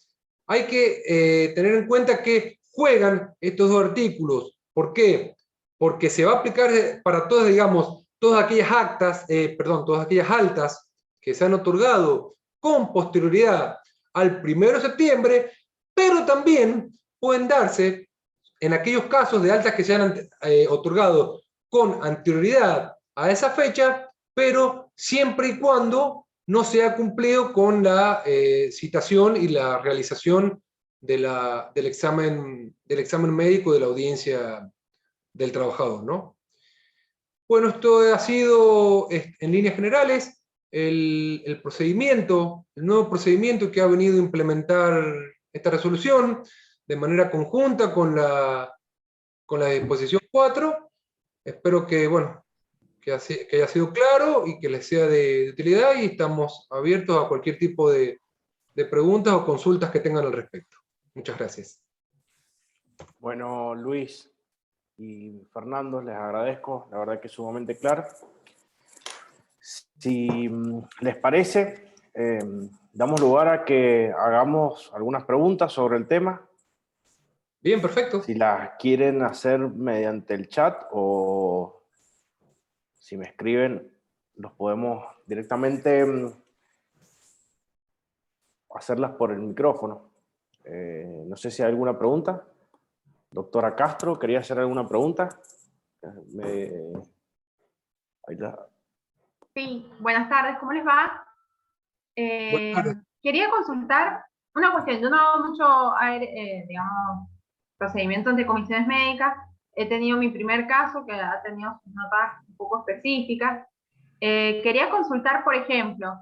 hay que tener en cuenta que juegan estos dos artículos. ¿Por qué? Porque se va a aplicar para todas, digamos, todas aquellas altas que se han otorgado con posterioridad al 1 de septiembre, pero también pueden darse en aquellos casos de altas que se han otorgado con anterioridad a esa fecha, pero siempre y cuando no se ha cumplido con la citación y la realización del examen médico de la audiencia del trabajador, ¿no? Bueno, esto ha sido en líneas generales el procedimiento, el nuevo procedimiento que ha venido a implementar esta resolución de manera conjunta con la disposición 4. Espero que, bueno, que haya sido claro y que les sea de utilidad, y estamos abiertos a cualquier tipo de preguntas o consultas que tengan al respecto. Muchas gracias. Bueno, Luis y Fernando, les agradezco, la verdad que es sumamente claro. Si les parece, damos lugar a que hagamos algunas preguntas sobre el tema. Bien, perfecto. Si las quieren hacer mediante el chat o si me escriben, los podemos directamente hacerlas por el micrófono. No sé si hay alguna pregunta. Doctora Castro, ¿quería hacer alguna pregunta? Ahí la... Sí, buenas tardes, ¿cómo les va? Buenas tardes. Quería consultar una cuestión. Yo no hago mucho, digamos, procedimientos de comisiones médicas. He tenido mi primer caso que ha tenido sus notas un poco específicas. Quería consultar, por ejemplo,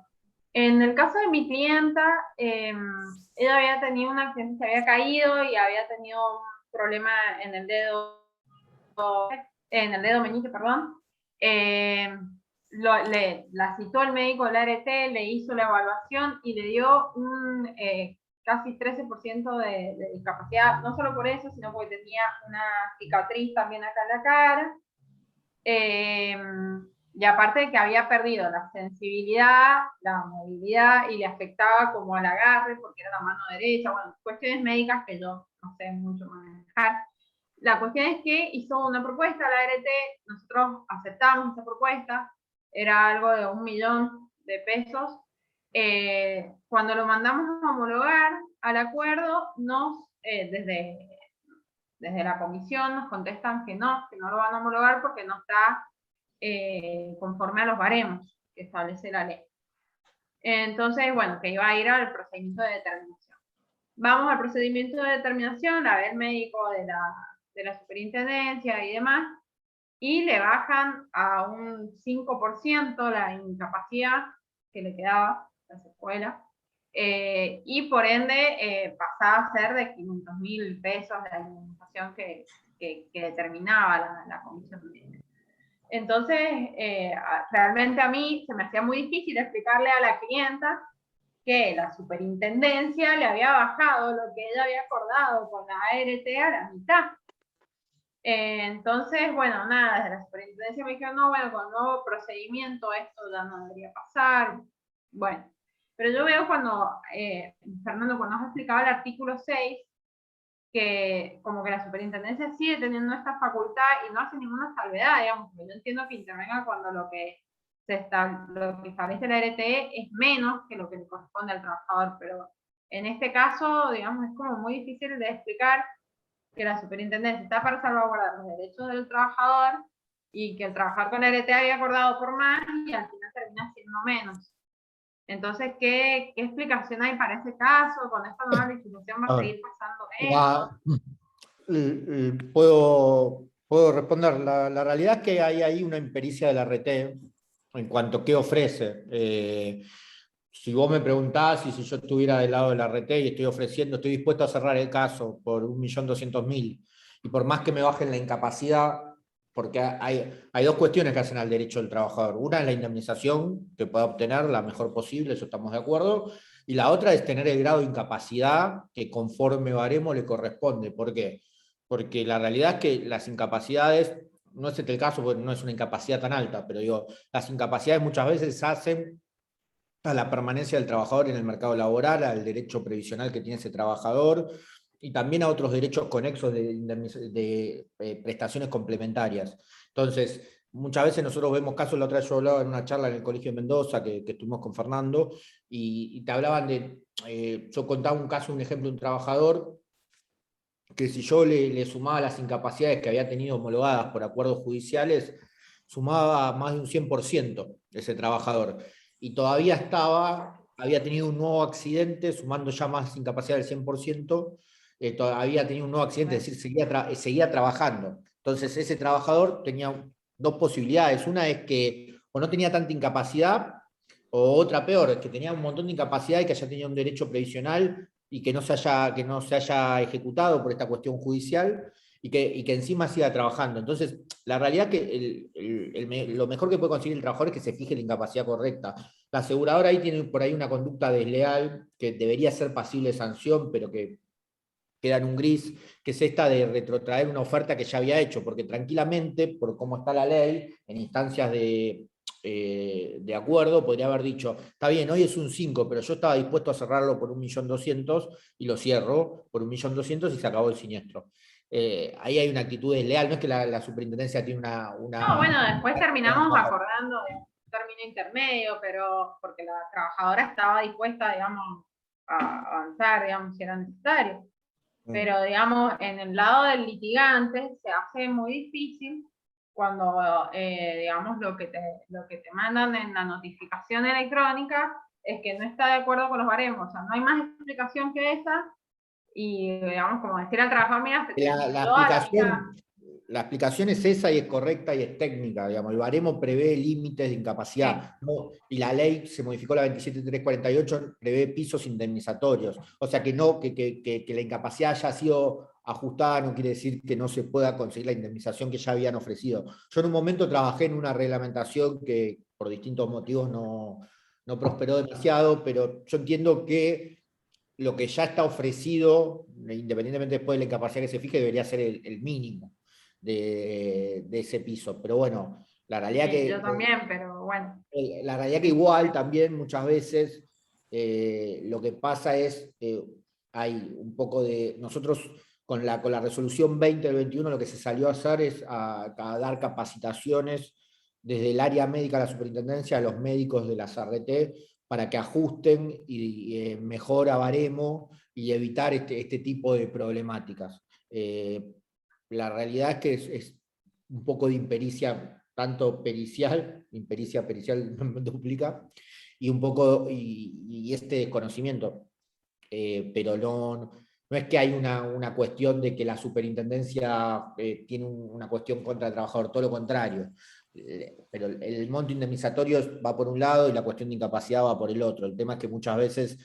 en el caso de mi clienta, ella había tenido un accidente, se había caído y había tenido un problema en el dedo meñique, perdón. La citó el médico del ART, le hizo la evaluación y le dio un casi 13% de discapacidad, no solo por eso, sino porque tenía una cicatriz también acá en la cara. Y aparte de que había perdido la sensibilidad, la movilidad y le afectaba como al agarre porque era la mano derecha, bueno, cuestiones médicas que yo no sé mucho manejar. La cuestión es que hizo una propuesta a la ART, nosotros aceptamos esa propuesta, era algo de 1 millón de pesos. Cuando lo mandamos a homologar al acuerdo, desde la comisión nos contestan que no lo van a homologar porque no está conforme a los baremos que establece la ley. Entonces, bueno, que iba a ir al procedimiento de determinación. Vamos al procedimiento de determinación, la ve el médico de la superintendencia y demás, y le bajan a un 5% la incapacidad que le quedaba, la secuela, y por ende pasaba a ser de 500.000 pesos de la indemnización que determinaba la comisión médica. Entonces, realmente a mí se me hacía muy difícil explicarle a la clienta que la superintendencia le había bajado lo que ella había acordado con la ART a la mitad. Entonces, bueno, nada, desde la superintendencia me dijeron, no, bueno, con el nuevo procedimiento esto ya no debería pasar. Bueno, pero yo veo Fernando, cuando has explicado el artículo 6, que como que la superintendencia sigue teniendo esta facultad y no hace ninguna salvedad, digamos, porque yo entiendo que intervenga cuando lo que establece la ART es menos que lo que le corresponde al trabajador, pero en este caso, digamos, es como muy difícil de explicar que la superintendencia está para salvaguardar los derechos del trabajador y que el trabajador con la ART había acordado por más y al final termina siendo menos. Entonces, ¿qué explicación hay para ese caso? Con esta nueva legislación va a seguir pasando eso. Puedo responder. La realidad es que hay ahí una impericia de la RT en cuanto a qué ofrece. Si vos me preguntás y si yo estuviera del lado de la RT y estoy dispuesto a cerrar el caso por 1.200.000, y por más que me bajen la incapacidad, porque hay dos cuestiones que hacen al derecho del trabajador. Una es la indemnización que pueda obtener la mejor posible, eso estamos de acuerdo, y la otra es tener el grado de incapacidad que conforme baremo le corresponde. ¿Por qué? Porque la realidad es que las incapacidades, no es el caso porque no es una incapacidad tan alta, pero digo, las incapacidades muchas veces hacen a la permanencia del trabajador en el mercado laboral, al derecho previsional que tiene ese trabajador, y también a otros derechos conexos de prestaciones complementarias. Entonces, muchas veces nosotros vemos casos, la otra vez yo hablaba en una charla en el Colegio de Mendoza, que estuvimos con Fernando, y te hablaban yo contaba un caso, un ejemplo de un trabajador, que si yo le sumaba las incapacidades que había tenido homologadas por acuerdos judiciales, sumaba más de un 100% ese trabajador. Y todavía había tenido un nuevo accidente, sumando ya más incapacidad del 100%, todavía tenía un nuevo accidente, es decir, seguía trabajando. Entonces ese trabajador tenía dos posibilidades. Una es que o no tenía tanta incapacidad, O otra peor, que tenía un montón de incapacidad y que haya tenido un derecho previsional y que no se haya ejecutado por esta cuestión judicial y que encima siga trabajando. Entonces, la realidad es que lo mejor que puede conseguir el trabajador es que se fije la incapacidad correcta. La aseguradora ahí tiene por ahí una conducta desleal que debería ser pasible de sanción, pero que queda en un gris, que es esta de retrotraer una oferta que ya había hecho, porque tranquilamente, por cómo está la ley, en instancias de acuerdo, podría haber dicho, está bien, hoy es un 5, pero yo estaba dispuesto a cerrarlo por 1.200.000 y lo cierro por 1.200.000 y se acabó el siniestro. Ahí hay una actitud desleal, no es que la superintendencia tiene No, bueno, después terminamos acordando de un término intermedio, pero porque la trabajadora estaba dispuesta, digamos, a avanzar, digamos, si era necesario. Pero, digamos, en el lado del litigante se hace muy difícil cuando, digamos, lo que te mandan en la notificación electrónica es que no está de acuerdo con los baremos. O sea, no hay más explicación que esa. Y, digamos, como decir al trabajador, mira, la explicación es esa y es correcta y es técnica, digamos. El baremo prevé límites de incapacidad, ¿no? Y la ley se modificó, la 27.348, prevé pisos indemnizatorios. O sea que la incapacidad haya sido ajustada no quiere decir que no se pueda conseguir la indemnización que ya habían ofrecido. Yo en un momento trabajé en una reglamentación que por distintos motivos no prosperó demasiado, pero yo entiendo que lo que ya está ofrecido, independientemente después de la incapacidad que se fije, debería ser el mínimo de ese piso. Pero bueno, la realidad sí, que... yo también, pero bueno. La realidad que igual también muchas veces lo que pasa es hay un poco de... Nosotros con la resolución 20 del 21 lo que se salió a hacer es a dar capacitaciones desde el área médica de la superintendencia a los médicos de las ART para que ajusten y mejor a baremo y evitar este tipo de problemáticas. La realidad es que es un poco de impericia, tanto impericia pericial duplica, y un poco, y este desconocimiento. Pero no es que hay una cuestión de que la superintendencia tiene una cuestión contra el trabajador, todo lo contrario. Pero el monto indemnizatorio va por un lado y la cuestión de incapacidad va por el otro. El tema es que muchas veces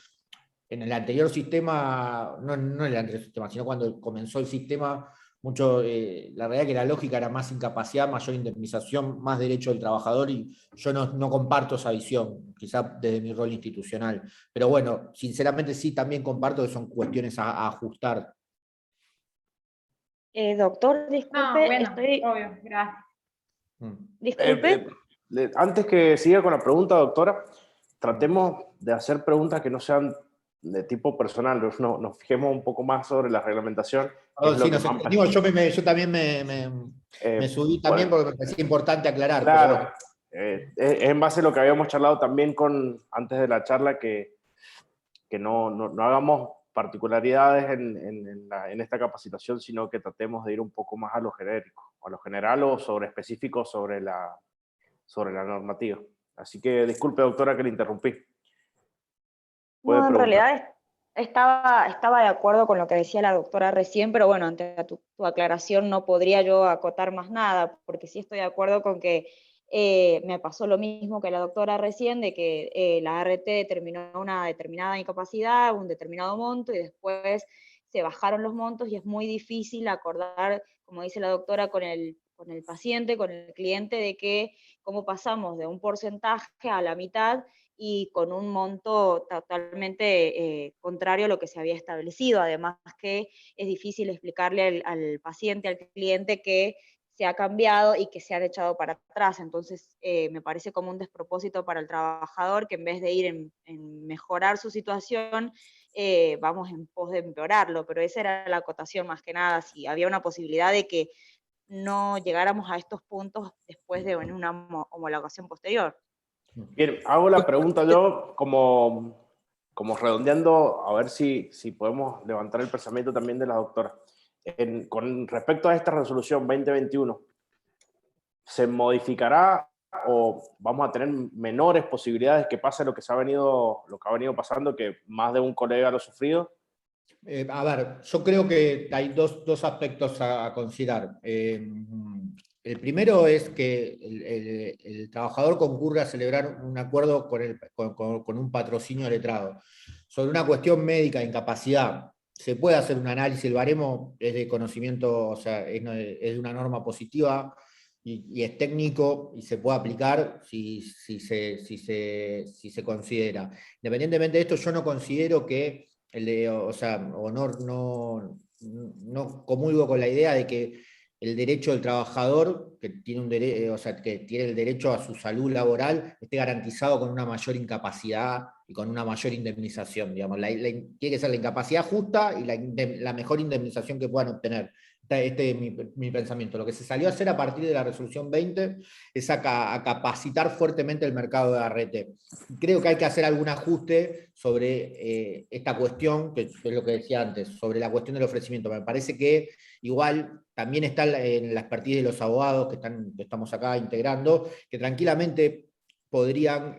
en el anterior sistema, no en el anterior sistema, sino cuando comenzó el sistema, la realidad es que la lógica era más incapacidad, mayor indemnización, más derecho del trabajador, y yo no comparto esa visión, quizá desde mi rol institucional. Pero bueno, sinceramente sí también comparto que son cuestiones a ajustar. Doctor, disculpe, No, bueno, obvio, gracias. Disculpe. Antes que siga con la pregunta, doctora, tratemos de hacer preguntas que no sean de tipo personal, nos fijemos un poco más sobre la reglamentación. Sí, yo también me subí también porque me parecía importante aclarar. Claro, es en base a lo que habíamos charlado también antes de la charla, que no hagamos particularidades en esta capacitación, sino que tratemos de ir un poco más a lo genérico, a lo general o sobre específico sobre la normativa. Así que disculpe, doctora, que le interrumpí. No, en realidad estaba de acuerdo con lo que decía la doctora recién, pero bueno, ante tu aclaración no podría yo acotar más nada, porque sí estoy de acuerdo con que me pasó lo mismo que la doctora recién, de que la ART determinó una determinada incapacidad, un determinado monto, y después se bajaron los montos y es muy difícil acordar, como dice la doctora, con el paciente, con el cliente, de que cómo pasamos de un porcentaje a la mitad y con un monto totalmente contrario a lo que se había establecido. Además que es difícil explicarle al paciente, al cliente, que se ha cambiado y que se han echado para atrás. Entonces me parece como un despropósito para el trabajador, que en vez de ir en mejorar su situación, vamos en pos de empeorarlo. Pero esa era la acotación más que nada, si había una posibilidad de que no llegáramos a estos puntos después de una homologación posterior. Bien, hago la pregunta yo como redondeando, a ver si podemos levantar el pensamiento también de la doctora. Con respecto a esta resolución 2021, ¿se modificará o vamos a tener menores posibilidades que pase lo que ha venido pasando, que más de un colega lo ha sufrido? A ver, yo creo que hay dos aspectos a considerar. El primero es que el trabajador concurra a celebrar un acuerdo con un patrocinio letrado. Sobre una cuestión médica de incapacidad, se puede hacer un análisis, el baremo es de conocimiento, o sea, es de una norma positiva y es técnico y se puede aplicar si se considera. Independientemente de esto, yo no considero que, no comulgo con la idea de que el derecho del trabajador, que tiene que tiene el derecho a su salud laboral, esté garantizado con una mayor incapacidad y con una mayor indemnización. Digamos. Tiene que ser la incapacidad justa y la mejor indemnización que puedan obtener. Este es mi pensamiento. Lo que se salió a hacer a partir de la resolución 20 es a capacitar fuertemente el mercado de ART. Creo que hay que hacer algún ajuste sobre esta cuestión, que es lo que decía antes, sobre la cuestión del ofrecimiento. Me parece que igual también está en la expertise de los abogados que estamos acá integrando, que tranquilamente podrían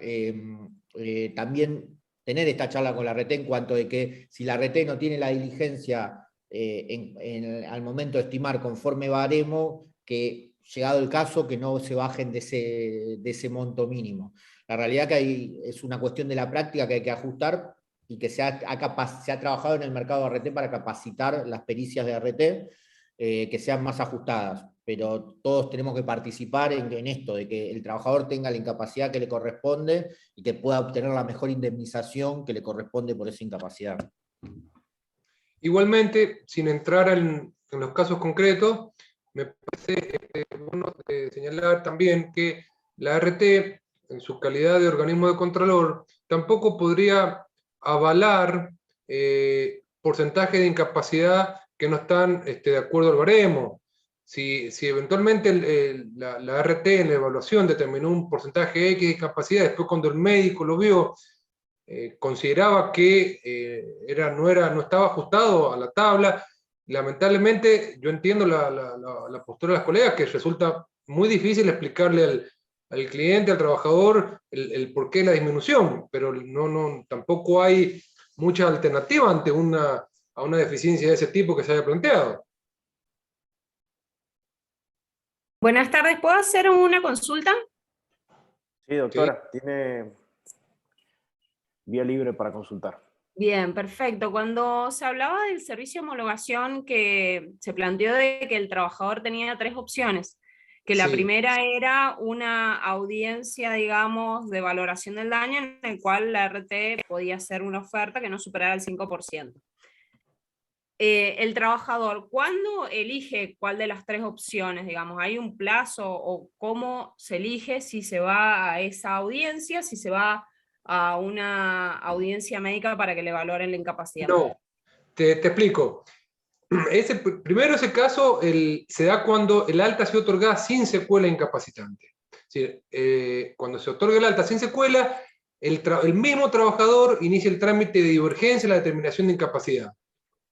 también tener esta charla con la RT en cuanto de que si la RT no tiene la diligencia al momento de estimar conforme baremo, que llegado el caso que no se bajen de ese monto mínimo. La realidad que es una cuestión de la práctica que hay que ajustar y que se ha trabajado en el mercado de ART para capacitar las pericias de ART que sean más ajustadas, pero todos tenemos que participar en esto, de que el trabajador tenga la incapacidad que le corresponde y que pueda obtener la mejor indemnización que le corresponde por esa incapacidad. Igualmente, sin entrar en los casos concretos, me parece bueno señalar también que la ART, en su calidad de organismo de contralor, tampoco podría avalar porcentajes de incapacidad que no están de acuerdo al baremo. Si eventualmente la ART en la evaluación determinó un porcentaje X de discapacidad, después cuando el médico lo vio, consideraba que no estaba ajustado a la tabla. Lamentablemente, yo entiendo la postura de las colegas, que resulta muy difícil explicarle al cliente, al trabajador, el por qué la disminución, pero tampoco hay mucha alternativa ante a una deficiencia de ese tipo que se haya planteado. Buenas tardes, ¿puedo hacer una consulta? Sí, doctora, tiene vía libre para consultar. Bien, perfecto. Cuando se hablaba del servicio de homologación, que se planteó de que el trabajador tenía 3 opciones, que la primera era una audiencia, digamos, de valoración del daño, en el cual la RT podía hacer una oferta que no superara el 5%. El trabajador, ¿cuándo elige cuál de las 3 opciones? Digamos, ¿hay un plazo o cómo se elige si se va a esa audiencia, si se va a una audiencia médica para que le valoren la incapacidad? No, te explico. Primero ese caso se da cuando el alta ha sido otorgada sin secuela incapacitante. Es decir, cuando se otorga el alta sin secuela, el mismo trabajador inicia el trámite de divergencia y la determinación de incapacidad.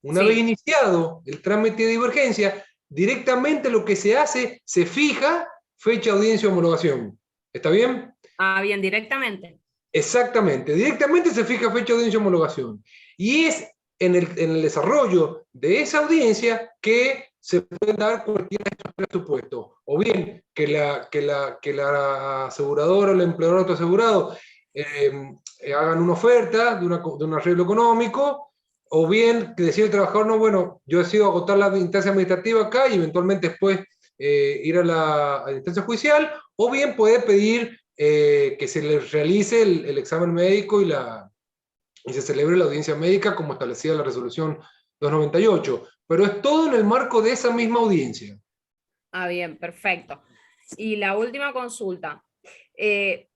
Una vez iniciado el trámite de divergencia, directamente lo que se hace, se fija fecha de audiencia o homologación. ¿Está bien? Ah, bien, directamente. Exactamente, directamente se fija fecha de audiencia o homologación. Y es en el desarrollo de esa audiencia que se pueden dar cualquiera de estos presupuestos. O bien que la aseguradora o el empleador autoasegurado hagan una oferta de un arreglo económico, o bien que decida el trabajador, no, bueno, yo decido agotar la instancia administrativa acá y eventualmente después ir a la instancia judicial, o bien puede pedir que se le realice el examen médico y se celebre la audiencia médica como establecía la resolución 298. Pero es todo en el marco de esa misma audiencia. Ah, bien, perfecto. Y la última consulta.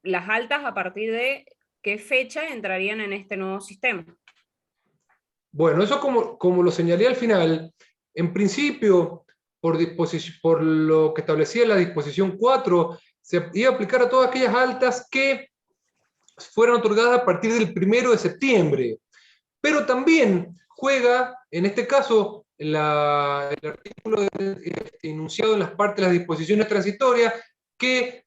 ¿Las altas a partir de qué fecha entrarían en este nuevo sistema? Bueno, eso como lo señalé al final, en principio, por lo que establecía la disposición 4, se iba a aplicar a todas aquellas altas que fueran otorgadas a partir del 1 de septiembre. Pero también juega, en este caso, el artículo enunciado en las partes de las disposiciones transitorias que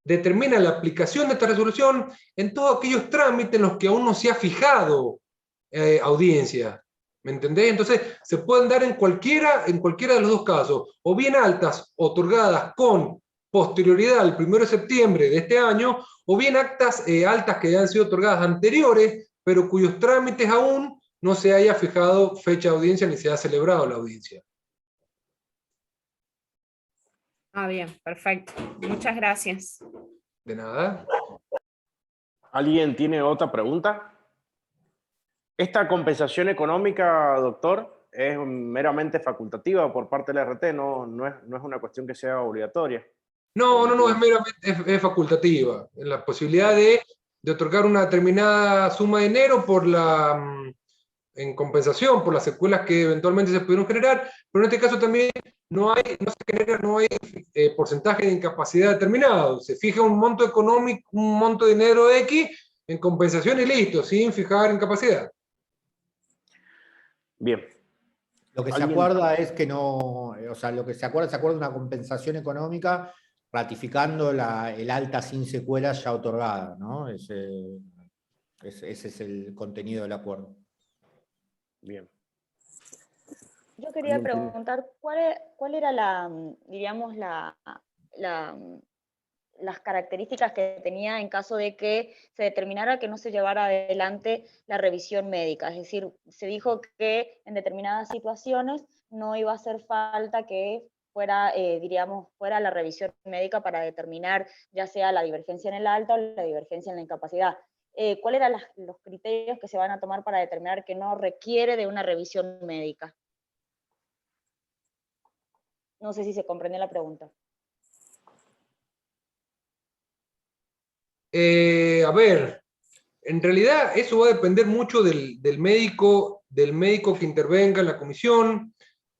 determina la aplicación de esta resolución en todos aquellos trámites en los que aún no se ha fijado audiencia. ¿Me entendés? Entonces, se pueden dar en cualquiera de los dos casos, o bien altas otorgadas con posterioridad al 1 de septiembre de este año, o bien actas altas que han sido otorgadas anteriores, pero cuyos trámites aún no se haya fijado fecha de audiencia ni se ha celebrado la audiencia. Ah, bien, perfecto. Muchas gracias. De nada. ¿Alguien tiene otra pregunta? ¿Esta compensación económica, doctor, es meramente facultativa por parte del RT? No es una cuestión que sea obligatoria. No, es meramente es facultativa. La posibilidad de otorgar una determinada suma de dinero por en compensación por las secuelas que eventualmente se pudieron generar, pero en este caso también no hay porcentaje de incapacidad determinado. Se fija un monto económico, un monto de dinero X en compensación y listo, sin fijar incapacidad. Bien. Lo que se acuerda es que no, o sea, lo que se acuerda una compensación económica ratificando el alta sin secuelas ya otorgada, ¿no? Ese es el contenido del acuerdo. Bien. Yo quería preguntar, ¿cuál era digamos, las características que tenía en caso de que se determinara que no se llevara adelante la revisión médica? Es decir, se dijo que en determinadas situaciones no iba a hacer falta que fuera, diríamos, fuera la revisión médica para determinar ya sea la divergencia en el alta o la divergencia en la incapacidad. ¿Cuáles eran los criterios que se van a tomar para determinar que no requiere de una revisión médica? No sé si se comprendió la pregunta. A ver, en realidad eso va a depender mucho del médico que intervenga en la comisión,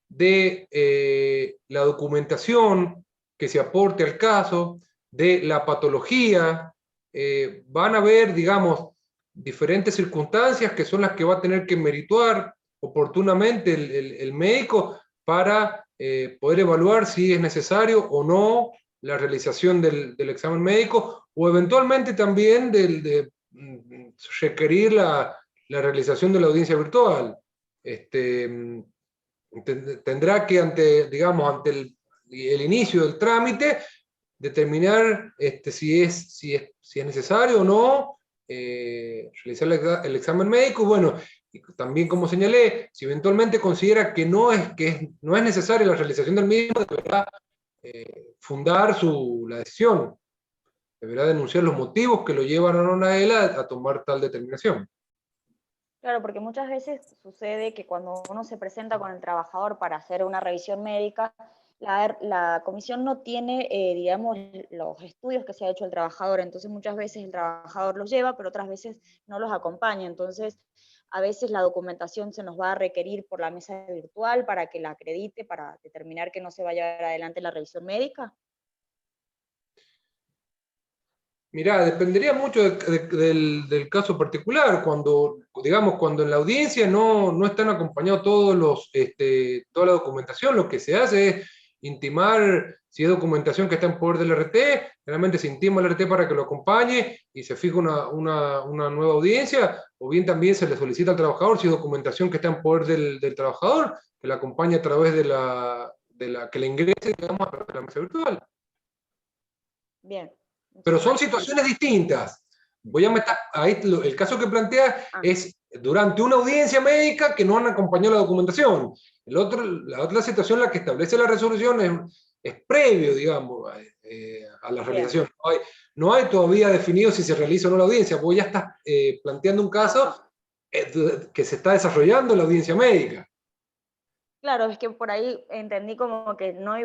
de la documentación que se aporte al caso, de la patología. Van a haber, digamos, diferentes circunstancias que son las que va a tener que merituar oportunamente el médico para poder evaluar si es necesario o no la realización del examen médico, o eventualmente también de requerir la realización de la audiencia virtual. Tendrá que, ante el inicio del trámite, determinar si es necesario o no realizar el examen médico. Bueno, y también, como señalé, si eventualmente considera que no es necesaria la realización del mismo, deberá fundar la decisión. Deberá denunciar los motivos que lo llevan a él a tomar tal determinación. Claro, porque muchas veces sucede que cuando uno se presenta con el trabajador para hacer una revisión médica, la comisión no tiene, digamos, los estudios que se ha hecho el trabajador, entonces muchas veces el trabajador los lleva, pero otras veces no los acompaña, entonces a veces la documentación se nos va a requerir por la mesa virtual para que la acredite, para determinar que no se va a llevar adelante la revisión médica. Mirá, dependería mucho del caso particular. Cuando en la audiencia no están acompañados toda la documentación, lo que se hace es intimar, si es documentación que está en poder del RT, realmente se intima al RT para que lo acompañe y se fija una nueva audiencia, o bien también se le solicita al trabajador, si es documentación que está en poder del trabajador, que la acompañe a través que le ingrese, digamos, a través de la mesa virtual. Bien. Pero son situaciones distintas. Ahí el caso que plantea es durante una audiencia médica que no han acompañado la documentación. La otra situación, la que establece la resolución, es previo, digamos, a la realización. No hay todavía definido si se realiza o no la audiencia. Vos ya estás planteando un caso que se está desarrollando en la audiencia médica. Claro, es que por ahí entendí como que no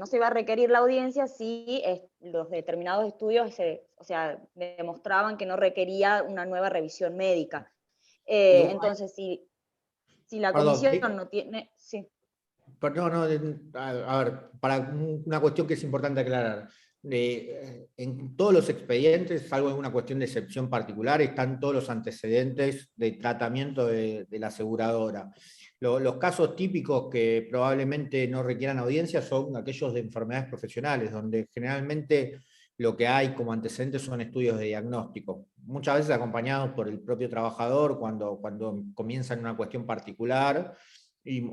se iba a requerir la audiencia si los determinados estudios demostraban que no requería una nueva revisión médica. Entonces, si la comisión no tiene... Sí. A ver, para una cuestión que es importante aclarar. En todos los expedientes, salvo en una cuestión de excepción particular, están todos los antecedentes de tratamiento de la aseguradora. Los casos típicos que probablemente no requieran audiencia son aquellos de enfermedades profesionales, donde generalmente lo que hay como antecedentes son estudios de diagnóstico, muchas veces acompañados por el propio trabajador cuando comienza en una cuestión particular,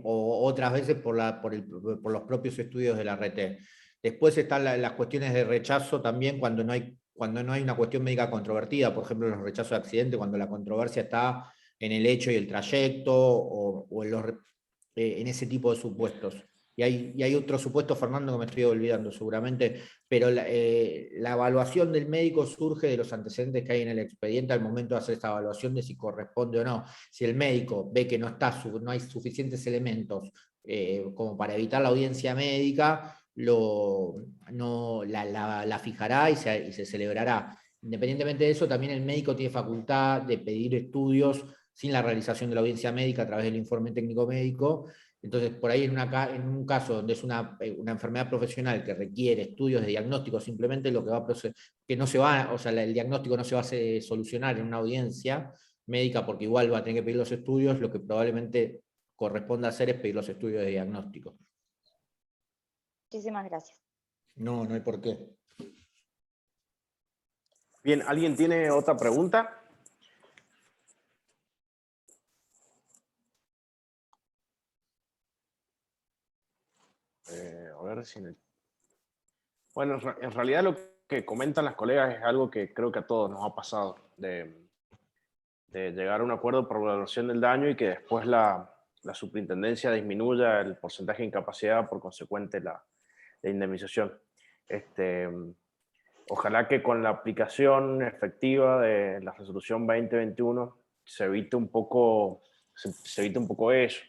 o otras veces por los propios estudios de la RT. Después están las cuestiones de rechazo también cuando no hay una cuestión médica controvertida, por ejemplo, los rechazos de accidente, cuando la controversia está en el hecho y el trayecto, o en ese tipo de supuestos. Y hay otro supuesto, Fernando, que me estoy olvidando seguramente, pero la evaluación del médico surge de los antecedentes que hay en el expediente al momento de hacer esta evaluación de si corresponde o no. Si el médico ve que no hay suficientes elementos como para evitar la audiencia médica, la fijará y se celebrará. Independientemente de eso, también el médico tiene facultad de pedir estudios sin la realización de la audiencia médica a través del informe técnico médico. Entonces, por ahí en un caso donde es una enfermedad profesional que requiere estudios de diagnóstico, simplemente lo que va a proceder, que no se va, o sea, el diagnóstico no se va a solucionar en una audiencia médica, porque igual va a tener que pedir los estudios, lo que probablemente corresponda hacer es pedir los estudios de diagnóstico. Muchísimas gracias. No hay por qué. Bien, ¿alguien tiene otra pregunta? A ver si... Bueno, en realidad lo que comentan las colegas es algo que creo que a todos nos ha pasado, de llegar a un acuerdo por valoración del daño y que después la superintendencia disminuya el porcentaje de incapacidad, por consecuente la indemnización. Ojalá que con la aplicación efectiva de la resolución 2021 se evite un poco eso.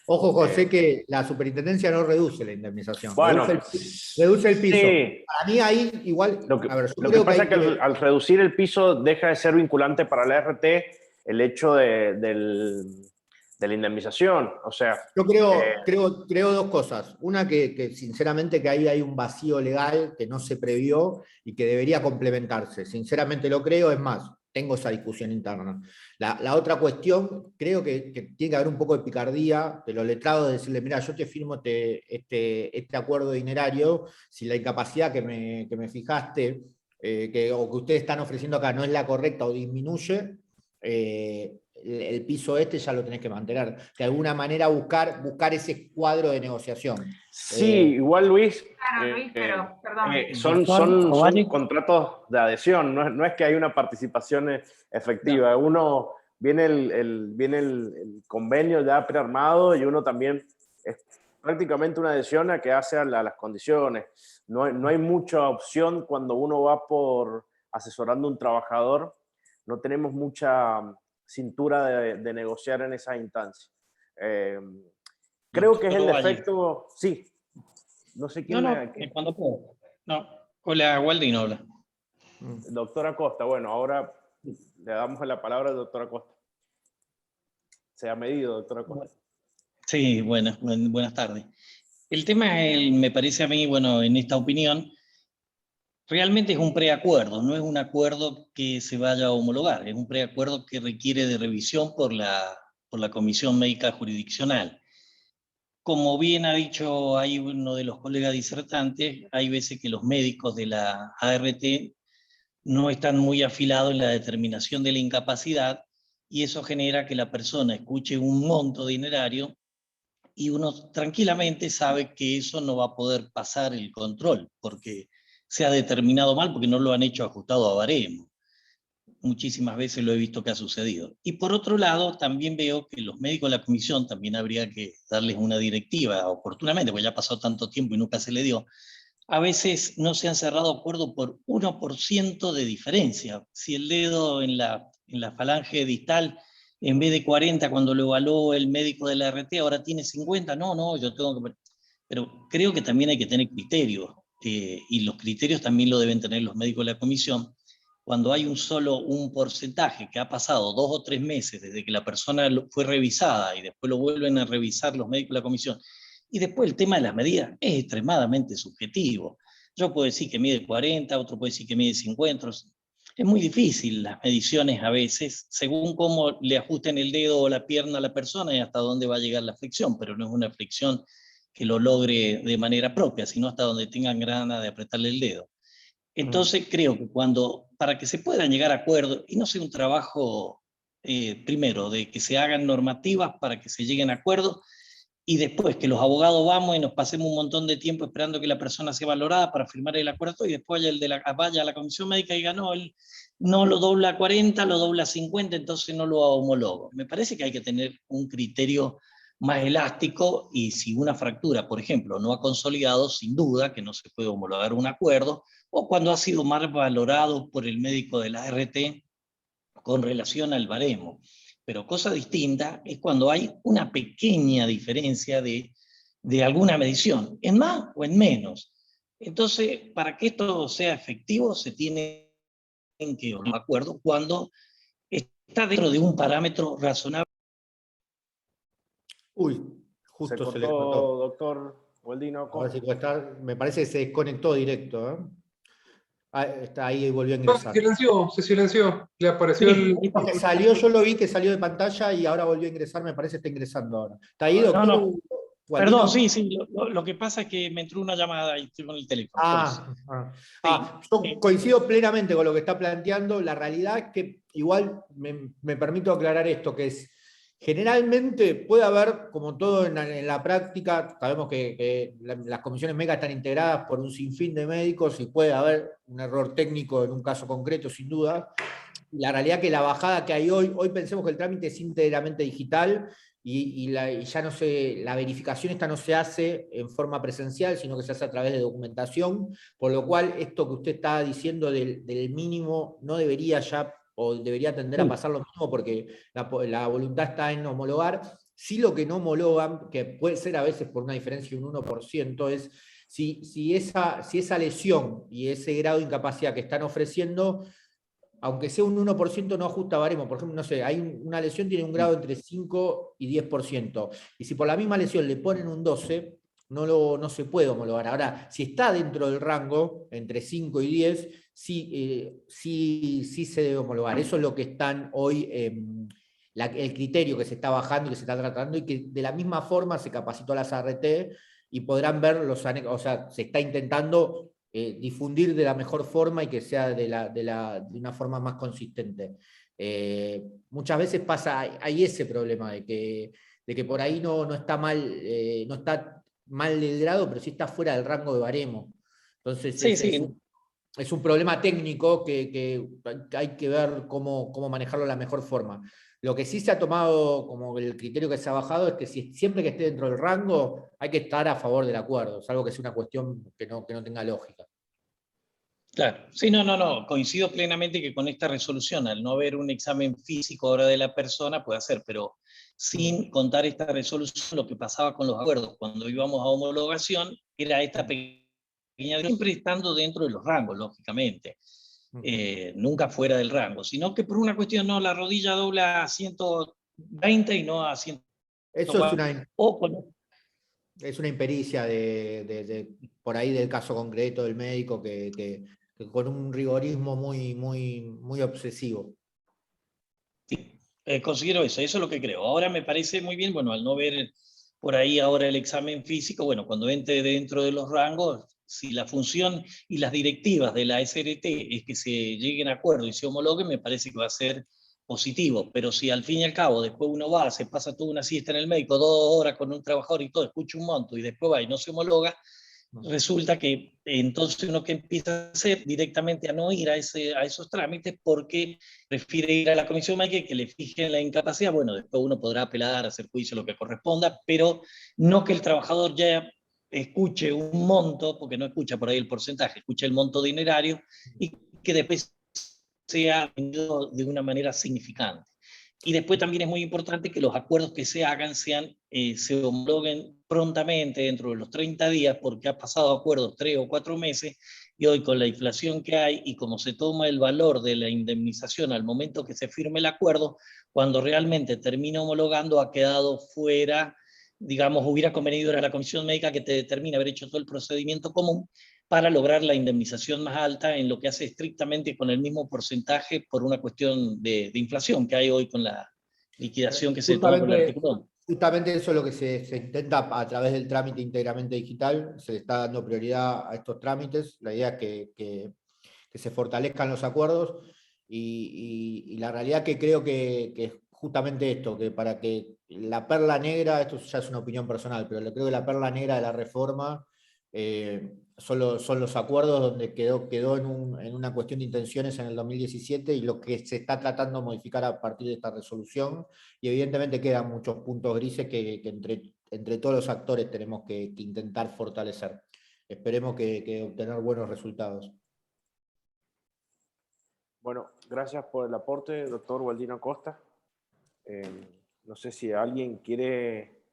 Ojo, José, que la superintendencia no reduce la indemnización, bueno, reduce el piso. Sí. Para mí ahí igual... Lo que pasa es que al reducir el piso deja de ser vinculante para la RT el hecho de la indemnización. O sea, yo creo dos cosas. Una, que sinceramente que ahí hay un vacío legal que no se previó y que debería complementarse. Sinceramente lo creo, es más, tengo esa discusión interna. La otra cuestión, creo que tiene que haber un poco de picardía de los letrados, de decirle, mira, yo te firmo este acuerdo dinerario, si la incapacidad que me fijaste o que ustedes están ofreciendo acá no es la correcta o disminuye, el piso ya lo tenés que mantener. De alguna manera buscar ese cuadro de negociación. Sí, igual Luis, Claro, Luis, pero, perdón. son contratos de adhesión, no es que hay una participación efectiva. No. Uno viene el convenio ya prearmado y uno también es prácticamente una adhesión a que hace a las condiciones. No hay mucha opción cuando uno va por asesorando a un trabajador, no tenemos mucha cintura de negociar en esa instancia. Creo que es el efecto... Sí. No sé quién cuando puedo. No. Hola, Waldín, hola. Doctora Costa, bueno, ahora le damos la palabra al doctor Acosta. Se ha medido, doctora Costa. Sí, buenas tardes. El tema, me parece a mí, bueno, en esta opinión, realmente es un preacuerdo, no es un acuerdo que se vaya a homologar, es un preacuerdo que requiere de revisión por la Comisión Médica Jurisdiccional. Como bien ha dicho ahí uno de los colegas disertantes, hay veces que los médicos de la ART no están muy afilados en la determinación de la incapacidad y eso genera que la persona escuche un monto dinerario y uno tranquilamente sabe que eso no va a poder pasar el control porque se ha determinado mal, porque no lo han hecho ajustado a baremo. Muchísimas veces lo he visto que ha sucedido. Y por otro lado, también veo que los médicos de la comisión también habría que darles una directiva oportunamente, porque ya ha pasado tanto tiempo y nunca se le dio. A veces no se han cerrado acuerdos por 1% de diferencia. Si el dedo en la falange distal, en vez de 40 cuando lo evaluó el médico de la RT, ahora tiene 50, no, yo tengo que... Pero creo que también hay que tener criterios, y los criterios también lo deben tener los médicos de la comisión. Cuando hay un porcentaje que ha pasado 2 o 3 meses desde que la persona fue revisada y después lo vuelven a revisar los médicos de la comisión, y después el tema de las medidas es extremadamente subjetivo. Yo puedo decir que mide 40, otro puede decir que mide 50. Es muy difícil las mediciones a veces, según cómo le ajusten el dedo o la pierna a la persona y hasta dónde va a llegar la fricción, pero no es una fricción que lo logre de manera propia, sino hasta donde tengan ganas de apretarle el dedo. Entonces creo que para que se puedan llegar a acuerdos, y no sea un trabajo, primero, de que se hagan normativas para que se lleguen a acuerdos, y después que los abogados vamos y nos pasemos un montón de tiempo esperando que la persona sea valorada para firmar el acuerdo, y después vaya a la comisión médica y diga, no, él no lo dobla a 40, lo dobla a 50, entonces no lo homologo. Me parece que hay que tener un criterio más elástico, y si una fractura, por ejemplo, no ha consolidado, sin duda que no se puede homologar un acuerdo, o cuando ha sido mal valorado por el médico de la ART con relación al baremo. Pero cosa distinta es cuando hay una pequeña diferencia de alguna medición, en más o en menos. Entonces, para que esto sea efectivo, se tienen que un acuerdo cuando está dentro de un parámetro razonable. Uy, justo se le cortó. Doctor Gualdino. A ver si puede estar. Me parece que se desconectó directo, ¿eh? Está ahí y volvió a ingresar. Se silenció. Le apareció el... Que salió, yo lo vi que salió de pantalla y ahora volvió a ingresar, me parece que está ingresando ahora. ¿Está ahí, doctor? No. Perdón, sí. Lo que pasa es que me entró una llamada y estoy con el teléfono. Yo coincido plenamente con lo que está planteando. La realidad es que igual me permito aclarar esto, que es generalmente puede haber, como todo en la práctica, sabemos que las comisiones médicas están integradas por un sinfín de médicos y puede haber un error técnico en un caso concreto, sin duda. La realidad que la bajada que hay hoy pensemos que el trámite es íntegramente digital y ya no la verificación esta no se hace en forma presencial, sino que se hace a través de documentación, por lo cual esto que usted está diciendo del mínimo no debería ya, o debería tender a pasar lo mismo, porque la voluntad está en homologar. Sí, lo que no homologan, que puede ser a veces por una diferencia de un 1%, es si esa lesión y ese grado de incapacidad que están ofreciendo, aunque sea un 1%, no ajusta baremo. Por ejemplo, no sé, una lesión tiene un grado entre 5 y 10%, y si por la misma lesión le ponen un 12%, no se puede homologar. Ahora, si está dentro del rango, entre 5 y 10, sí se debe homologar. Eso es lo que están hoy, el criterio que se está bajando y que se está tratando, y que de la misma forma se capacitó a las ART y podrán ver o sea, se está intentando difundir de la mejor forma y que sea de una forma más consistente. Muchas veces hay ese problema de que por ahí no está mal, no está mal el grado, pero sí está fuera del rango de baremo. Entonces es un problema técnico que hay que ver cómo manejarlo de la mejor forma. Lo que sí se ha tomado como el criterio que se ha bajado es que siempre que esté dentro del rango hay que estar a favor del acuerdo, salvo que sea una cuestión que no tenga lógica. Claro, sí, no, coincido plenamente que con esta resolución, al no haber un examen físico ahora de la persona, puede hacer, pero sin contar esta resolución, lo que pasaba con los acuerdos cuando íbamos a homologación, era esta pequeña, siempre estando dentro de los rangos, lógicamente, nunca fuera del rango, sino que por una cuestión, no, la rodilla dobla a 120 y no a 100. Eso es una impericia por ahí del caso concreto del médico que con un rigorismo muy obsesivo. Sí, considero eso es lo que creo. Ahora me parece muy bien, bueno, al no ver por ahí ahora el examen físico, bueno, cuando entre dentro de los rangos, si la función y las directivas de la SRT es que se lleguen a acuerdo y se homologuen, me parece que va a ser positivo, pero si al fin y al cabo después uno va, se pasa toda una siesta en el médico, 2 horas con un trabajador y todo, escucha un monto y después va y no se homologa, resulta que entonces uno que empieza a hacer directamente a no ir a esos trámites porque prefiere ir a la comisión médica que le fijen la incapacidad. Bueno, después uno podrá apelar, hacer juicio, lo que corresponda, pero no que el trabajador ya escuche un monto, porque no escucha por ahí el porcentaje, escucha el monto dinerario y que después sea vendido de una manera significante. Y después también es muy importante que los acuerdos que se hagan se homologuen prontamente dentro de los 30 días, porque ha pasado acuerdos 3 o 4 meses, y hoy con la inflación que hay y como se toma el valor de la indemnización al momento que se firme el acuerdo, cuando realmente termina homologando ha quedado fuera, digamos, hubiera convenido a la comisión médica que te determine haber hecho todo el procedimiento común para lograr la indemnización más alta en lo que hace estrictamente con el mismo porcentaje por una cuestión de inflación que hay hoy con la liquidación que se toma por el artículo. Justamente eso es lo que se intenta a través del trámite íntegramente digital, se le está dando prioridad a estos trámites. La idea es que se fortalezcan los acuerdos, y la realidad que creo que es justamente esto, que para que la perla negra, esto ya es una opinión personal, pero creo que la perla negra de la reforma son los acuerdos donde quedó en una cuestión de intenciones en el 2017 y lo que se está tratando de modificar a partir de esta resolución, y evidentemente quedan muchos puntos grises que entre todos los actores tenemos que intentar fortalecer. Esperemos que obtener buenos resultados. Bueno, gracias por el aporte, doctor Baldino Acosta. No sé si alguien quiere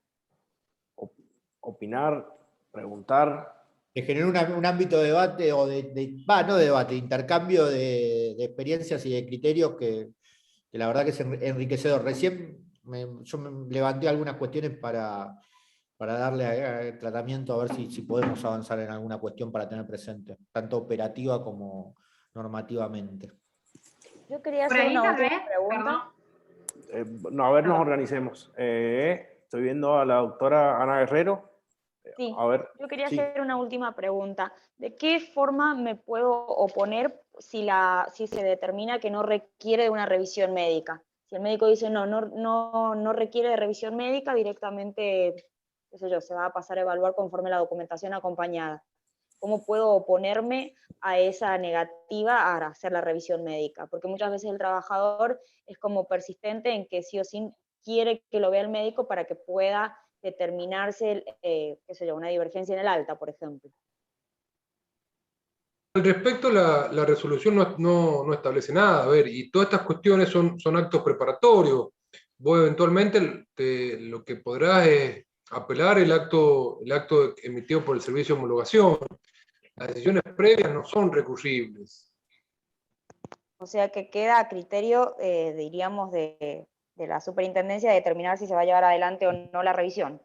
opinar, preguntar. Que genere un ámbito de debate, o no de debate, de intercambio de experiencias y de criterios que la verdad que es enriquecedor. Recién yo me levanté algunas cuestiones para darle tratamiento, a ver si podemos avanzar en alguna cuestión para tener presente, tanto operativa como normativamente. Yo quería Por hacer ahí una tal última vez, pregunta. No, a ver, nos organicemos. Estoy viendo a la doctora Ana Guerrero. Sí, a ver, yo quería sí. hacer una última pregunta. ¿De qué forma me puedo oponer si se determina que no requiere de una revisión médica? Si el médico dice no requiere de revisión médica, directamente, qué sé yo, se va a pasar a evaluar conforme la documentación acompañada. ¿Cómo puedo oponerme a esa negativa a hacer la revisión médica? Porque muchas veces el trabajador es como persistente en que sí o sí quiere que lo vea el médico para que pueda determinarse, qué sé yo, una divergencia en el alta, por ejemplo. Al respecto, la resolución no establece nada. A ver, y todas estas cuestiones son actos preparatorios. Vos eventualmente lo que podrás es apelar el acto emitido por el servicio de homologación. Las decisiones previas no son recurribles. O sea que queda a criterio, diríamos, de la superintendencia determinar si se va a llevar adelante o no la revisión.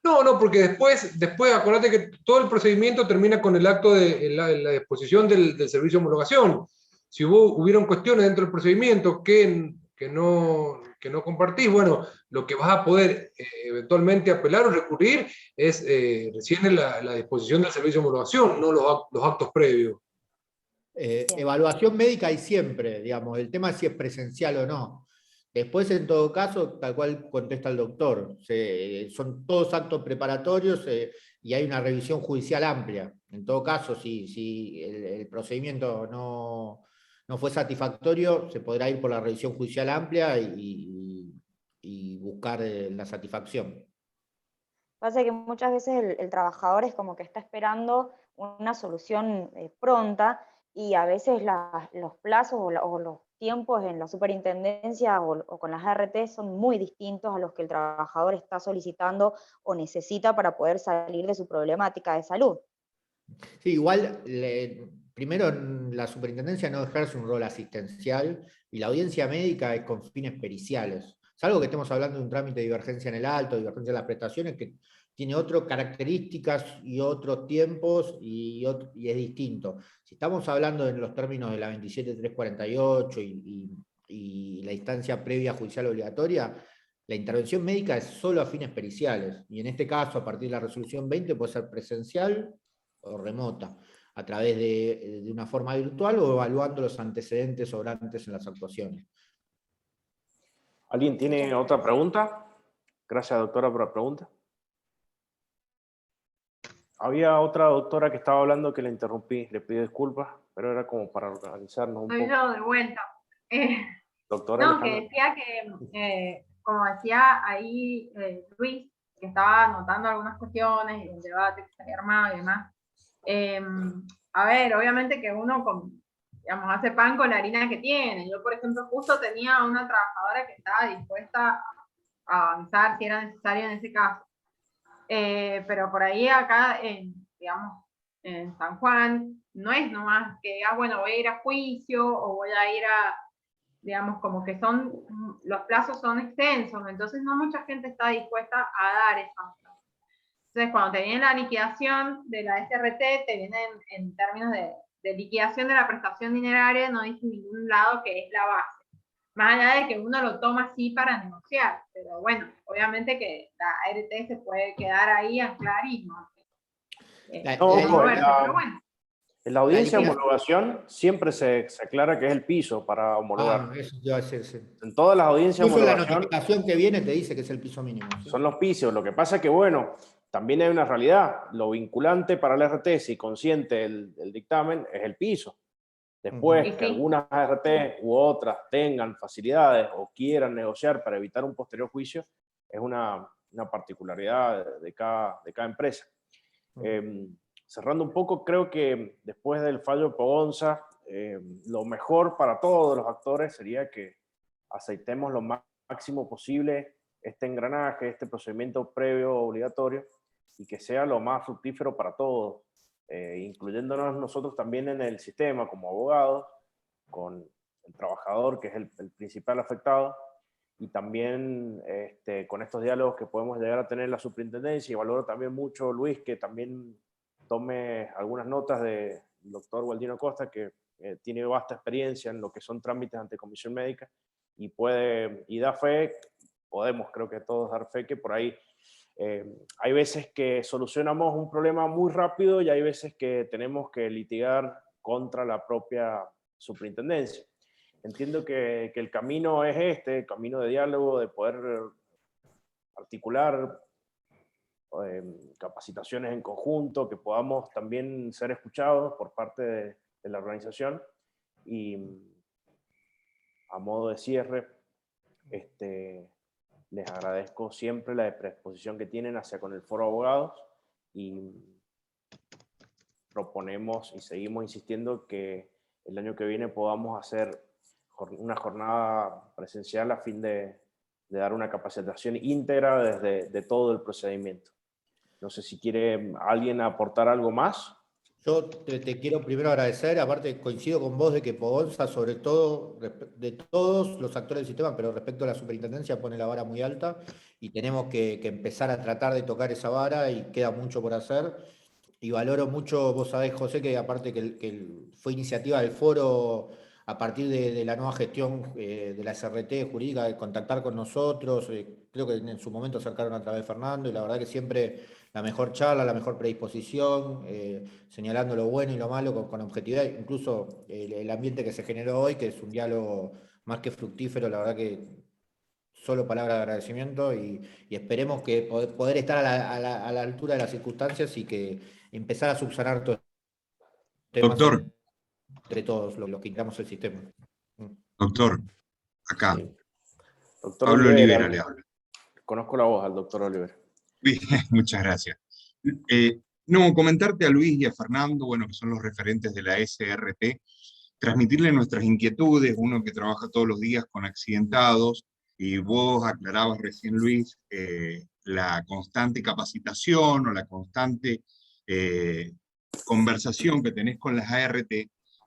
No, porque después acordate que todo el procedimiento termina con el acto de la disposición del servicio de homologación. Si hubieron cuestiones dentro del procedimiento que no compartís, bueno, lo que vas a poder eventualmente apelar o recurrir es recién la disposición del servicio de homologación, no los actos previos. Evaluación médica hay siempre, digamos, el tema es si es presencial o no. Después, en todo caso, tal cual contesta el doctor, son todos actos preparatorios y hay una revisión judicial amplia. En todo caso, si el procedimiento no fue satisfactorio, se podrá ir por la revisión judicial amplia y buscar la satisfacción. Pasa que muchas veces el trabajador es como que está esperando una solución pronta, y a veces los plazos o los tiempos en la superintendencia o con las ART son muy distintos a los que el trabajador está solicitando o necesita para poder salir de su problemática de salud. Sí, igual, primero, la superintendencia no ejerce un rol asistencial y la audiencia médica es con fines periciales. Salvo que estemos hablando de un trámite de divergencia en el alto, divergencia en las prestaciones, que tiene otras características y otros tiempos y es distinto. Si estamos hablando en los términos de la 27348 y la instancia previa judicial obligatoria, la intervención médica es solo a fines periciales, y en este caso, a partir de la resolución 20, puede ser presencial o remota, a través de una forma virtual o evaluando los antecedentes sobrantes en las actuaciones. ¿Alguien tiene otra pregunta? Gracias, doctora, por la pregunta. Había otra doctora que estaba hablando que la interrumpí, le pido disculpas, pero era como para organizarnos un poco. Yo de vuelta. Doctora No, Alejandra. que decía que, como decía ahí Luis, que estaba anotando algunas cuestiones y el debate que se había armado y demás. A ver, obviamente que uno digamos, hace pan con la harina que tiene. Yo, por ejemplo, justo tenía una trabajadora que estaba dispuesta a avanzar si era necesario en ese caso. Pero por ahí acá, digamos, en San Juan, no es nomás que digas, bueno, voy a ir a juicio o voy a ir digamos, como que los plazos son extensos, entonces no mucha gente está dispuesta a dar esas plazos. Entonces, cuando te viene la liquidación de la SRT, te viene en términos de liquidación de la prestación dineraria, no dice en ningún lado que es la base. Más allá de que uno lo toma así para negociar, pero bueno, obviamente que la ART se puede quedar ahí a anclar y no. Pero bueno. En la audiencia de homologación siempre se aclara que es el piso para homologar. Eso te iba a decir, sí. En todas las audiencias de Incluso la homologación notificación que viene te dice que es el piso mínimo. ¿Sí? son los pisos. Lo que pasa es que, bueno, también hay una realidad. Lo vinculante para el RT, si consciente el dictamen, es el piso. Después, que algunas ART u otras tengan facilidades o quieran negociar para evitar un posterior juicio, es una particularidad de cada empresa. Cerrando un poco, creo que después del fallo de Pogonza, lo mejor para todos los actores sería que aceitemos lo máximo posible este engranaje, este procedimiento previo obligatorio, y que sea lo más fructífero para todos, incluyéndonos nosotros también en el sistema como abogados, con el trabajador, que es el principal afectado, y también con estos diálogos que podemos llegar a tener en la superintendencia. Y valoro también mucho, Luis, que también tome algunas notas del doctor Gualdino Costa, que tiene vasta experiencia en lo que son trámites ante comisión médica, y da fe, creo que todos dar fe, que por ahí hay veces que solucionamos un problema muy rápido y hay veces que tenemos que litigar contra la propia superintendencia. Entiendo que el camino es el camino de diálogo, de poder articular capacitaciones en conjunto, que podamos también ser escuchados por parte de la organización. Y a modo de cierre, les agradezco siempre la predisposición que tienen hacia con el Foro de Abogados, y proponemos y seguimos insistiendo que el año que viene podamos hacer una jornada presencial a fin de dar una capacitación íntegra de todo el procedimiento. No sé si quiere alguien aportar algo más. Yo te quiero primero agradecer, aparte coincido con vos de que Pogonza, sobre todo, de todos los actores del sistema, pero respecto a la superintendencia, pone la vara muy alta y tenemos que empezar a tratar de tocar esa vara, y queda mucho por hacer. Y valoro mucho, vos sabés, José, que aparte que fue iniciativa del foro a partir de la nueva gestión de la SRT jurídica, de contactar con nosotros. Creo que en su momento acercaron a través de Fernando, y la verdad que siempre la mejor charla, la mejor predisposición, señalando lo bueno y lo malo con objetividad. Incluso el ambiente que se generó hoy, que es un diálogo más que fructífero, la verdad que solo palabras de agradecimiento, y esperemos que poder estar a la altura de las circunstancias, y que empezar a subsanar todo esto. Doctor. Entre todos los que integramos el sistema. Doctor, acá. Sí. Doctor Pablo Olivera le habla. Conozco la voz al doctor Olivera. Bien, muchas gracias. No, comentarte a Luis y a Fernando, bueno, que son los referentes de la SRT, transmitirle nuestras inquietudes, uno que trabaja todos los días con accidentados, y vos aclarabas recién, Luis, la constante capacitación o la constante conversación que tenés con las ART.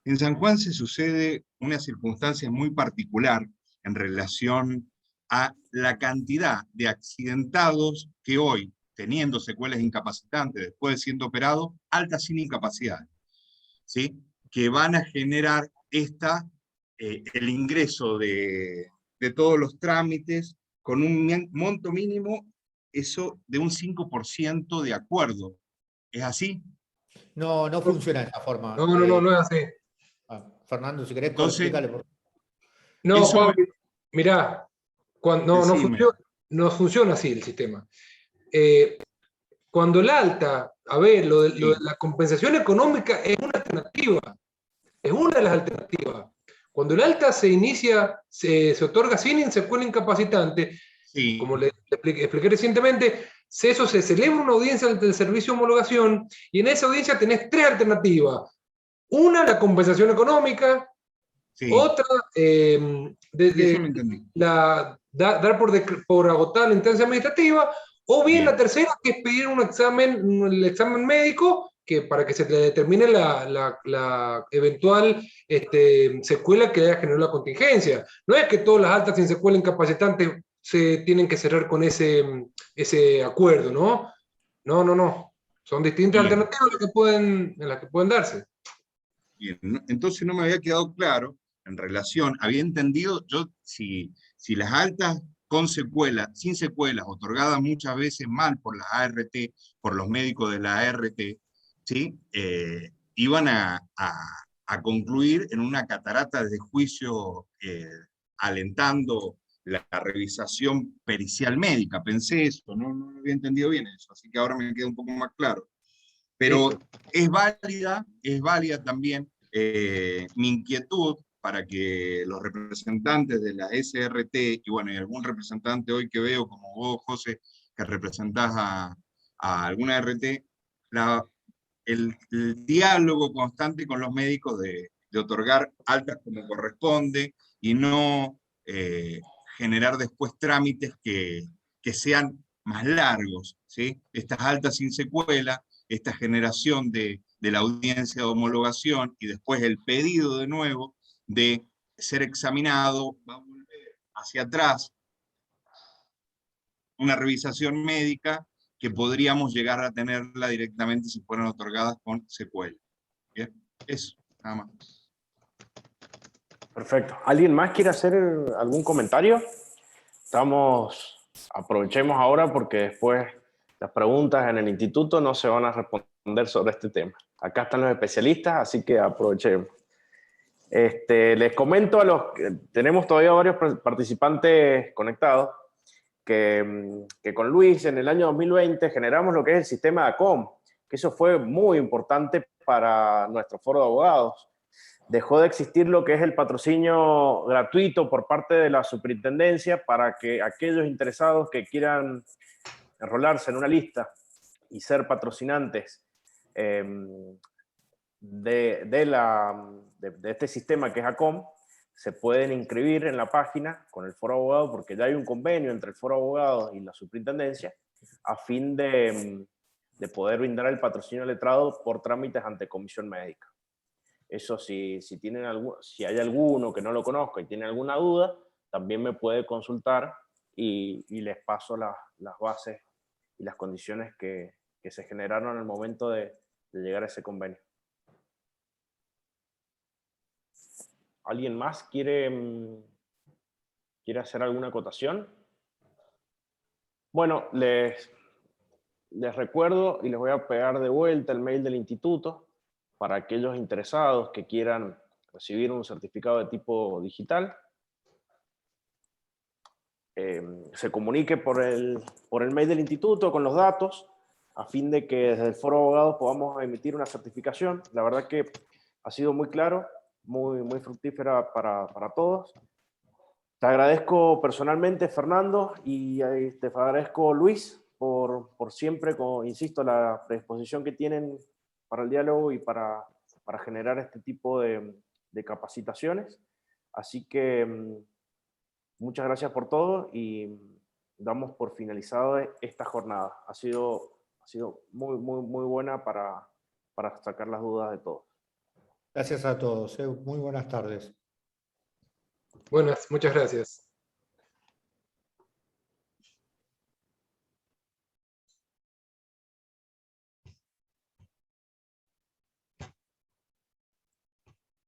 En San Juan se sucede una circunstancia muy particular en relación a la cantidad de accidentados que hoy, teniendo secuelas incapacitantes después de siendo operados, altas sin incapacidad, ¿sí? Que van a generar el ingreso de todos los trámites con un monto mínimo, eso de un 5% de acuerdo. ¿Es así? No funciona de esa forma. No es así. Fernando, si querés, entonces, explícale. No, eso, Pablo, mirá, no funciona así el sistema. Cuando el alta, lo de la compensación económica es una alternativa, es una de las alternativas. Cuando el alta se inicia, se otorga sin secuela incapacitante, sí, como le expliqué recientemente, eso se celebra una audiencia ante el servicio de homologación, y en esa audiencia tenés tres alternativas. Una, la compensación económica. Sí. Otra, dar por agotada la instancia administrativa, o bien la tercera, que es pedir el examen médico, que para que se determine la eventual secuela que haya generado la contingencia. No es que todas las altas sin secuela incapacitante se tienen que cerrar con ese acuerdo, ¿no? No. Son distintas alternativas en las que pueden darse. Bien, entonces no me había quedado claro en relación, había entendido yo si las altas con secuelas, sin secuelas, otorgadas muchas veces mal por las ART, por los médicos de la ART, ¿sí? iban a concluir en una catarata de juicio alentando la revisación pericial médica. Pensé eso, no había entendido bien eso, así que ahora me queda un poco más claro. Pero es válida también mi inquietud para que los representantes de la SRT, y bueno, y algún representante hoy que veo, como vos, José, que representás a alguna RT, el diálogo constante con los médicos de otorgar altas como corresponde y no generar después trámites que sean más largos, ¿sí? Estas altas sin secuela, esta generación de la audiencia de homologación y después el pedido de nuevo de ser examinado, va a volver hacia atrás una revisación médica que podríamos llegar a tenerla directamente si fueran otorgadas con secuela. ¿Bien? Eso, nada más. Perfecto. ¿Alguien más quiere hacer algún comentario? Aprovechemos ahora porque después las preguntas en el instituto no se van a responder sobre este tema. Acá están los especialistas, así que aprovechemos. Les comento tenemos todavía varios participantes conectados, que con Luis en el año 2020 generamos lo que es el sistema de ACOM, que eso fue muy importante para nuestro foro de abogados. Dejó de existir lo que es el patrocinio gratuito por parte de la superintendencia para que aquellos interesados que quieran enrolarse en una lista y ser patrocinantes de este sistema que es ACOM, se pueden inscribir en la página con el foro de abogados, porque ya hay un convenio entre el foro de abogados y la superintendencia a fin de poder brindar el patrocinio letrado por trámites ante comisión médica. Eso si hay alguno que no lo conozca y tiene alguna duda, también me puede consultar y les paso las bases y las condiciones que se generaron al momento de llegar a ese convenio. ¿Alguien más quiere hacer alguna acotación? Bueno, les recuerdo y les voy a pegar de vuelta el mail del instituto para aquellos interesados que quieran recibir un certificado de tipo digital. Se comunique por el mail del instituto con los datos a fin de que desde el foro de abogados podamos emitir una certificación. La verdad que ha sido muy claro, muy fructífera para todos. Te agradezco personalmente, Fernando, y te agradezco, Luis, por siempre, insisto, la predisposición que tienen para el diálogo y para generar este tipo de capacitaciones. Así que muchas gracias por todo y damos por finalizado esta jornada. Ha sido muy buena para sacar las dudas de todos. Gracias a todos. Muy buenas tardes. Buenas, muchas gracias.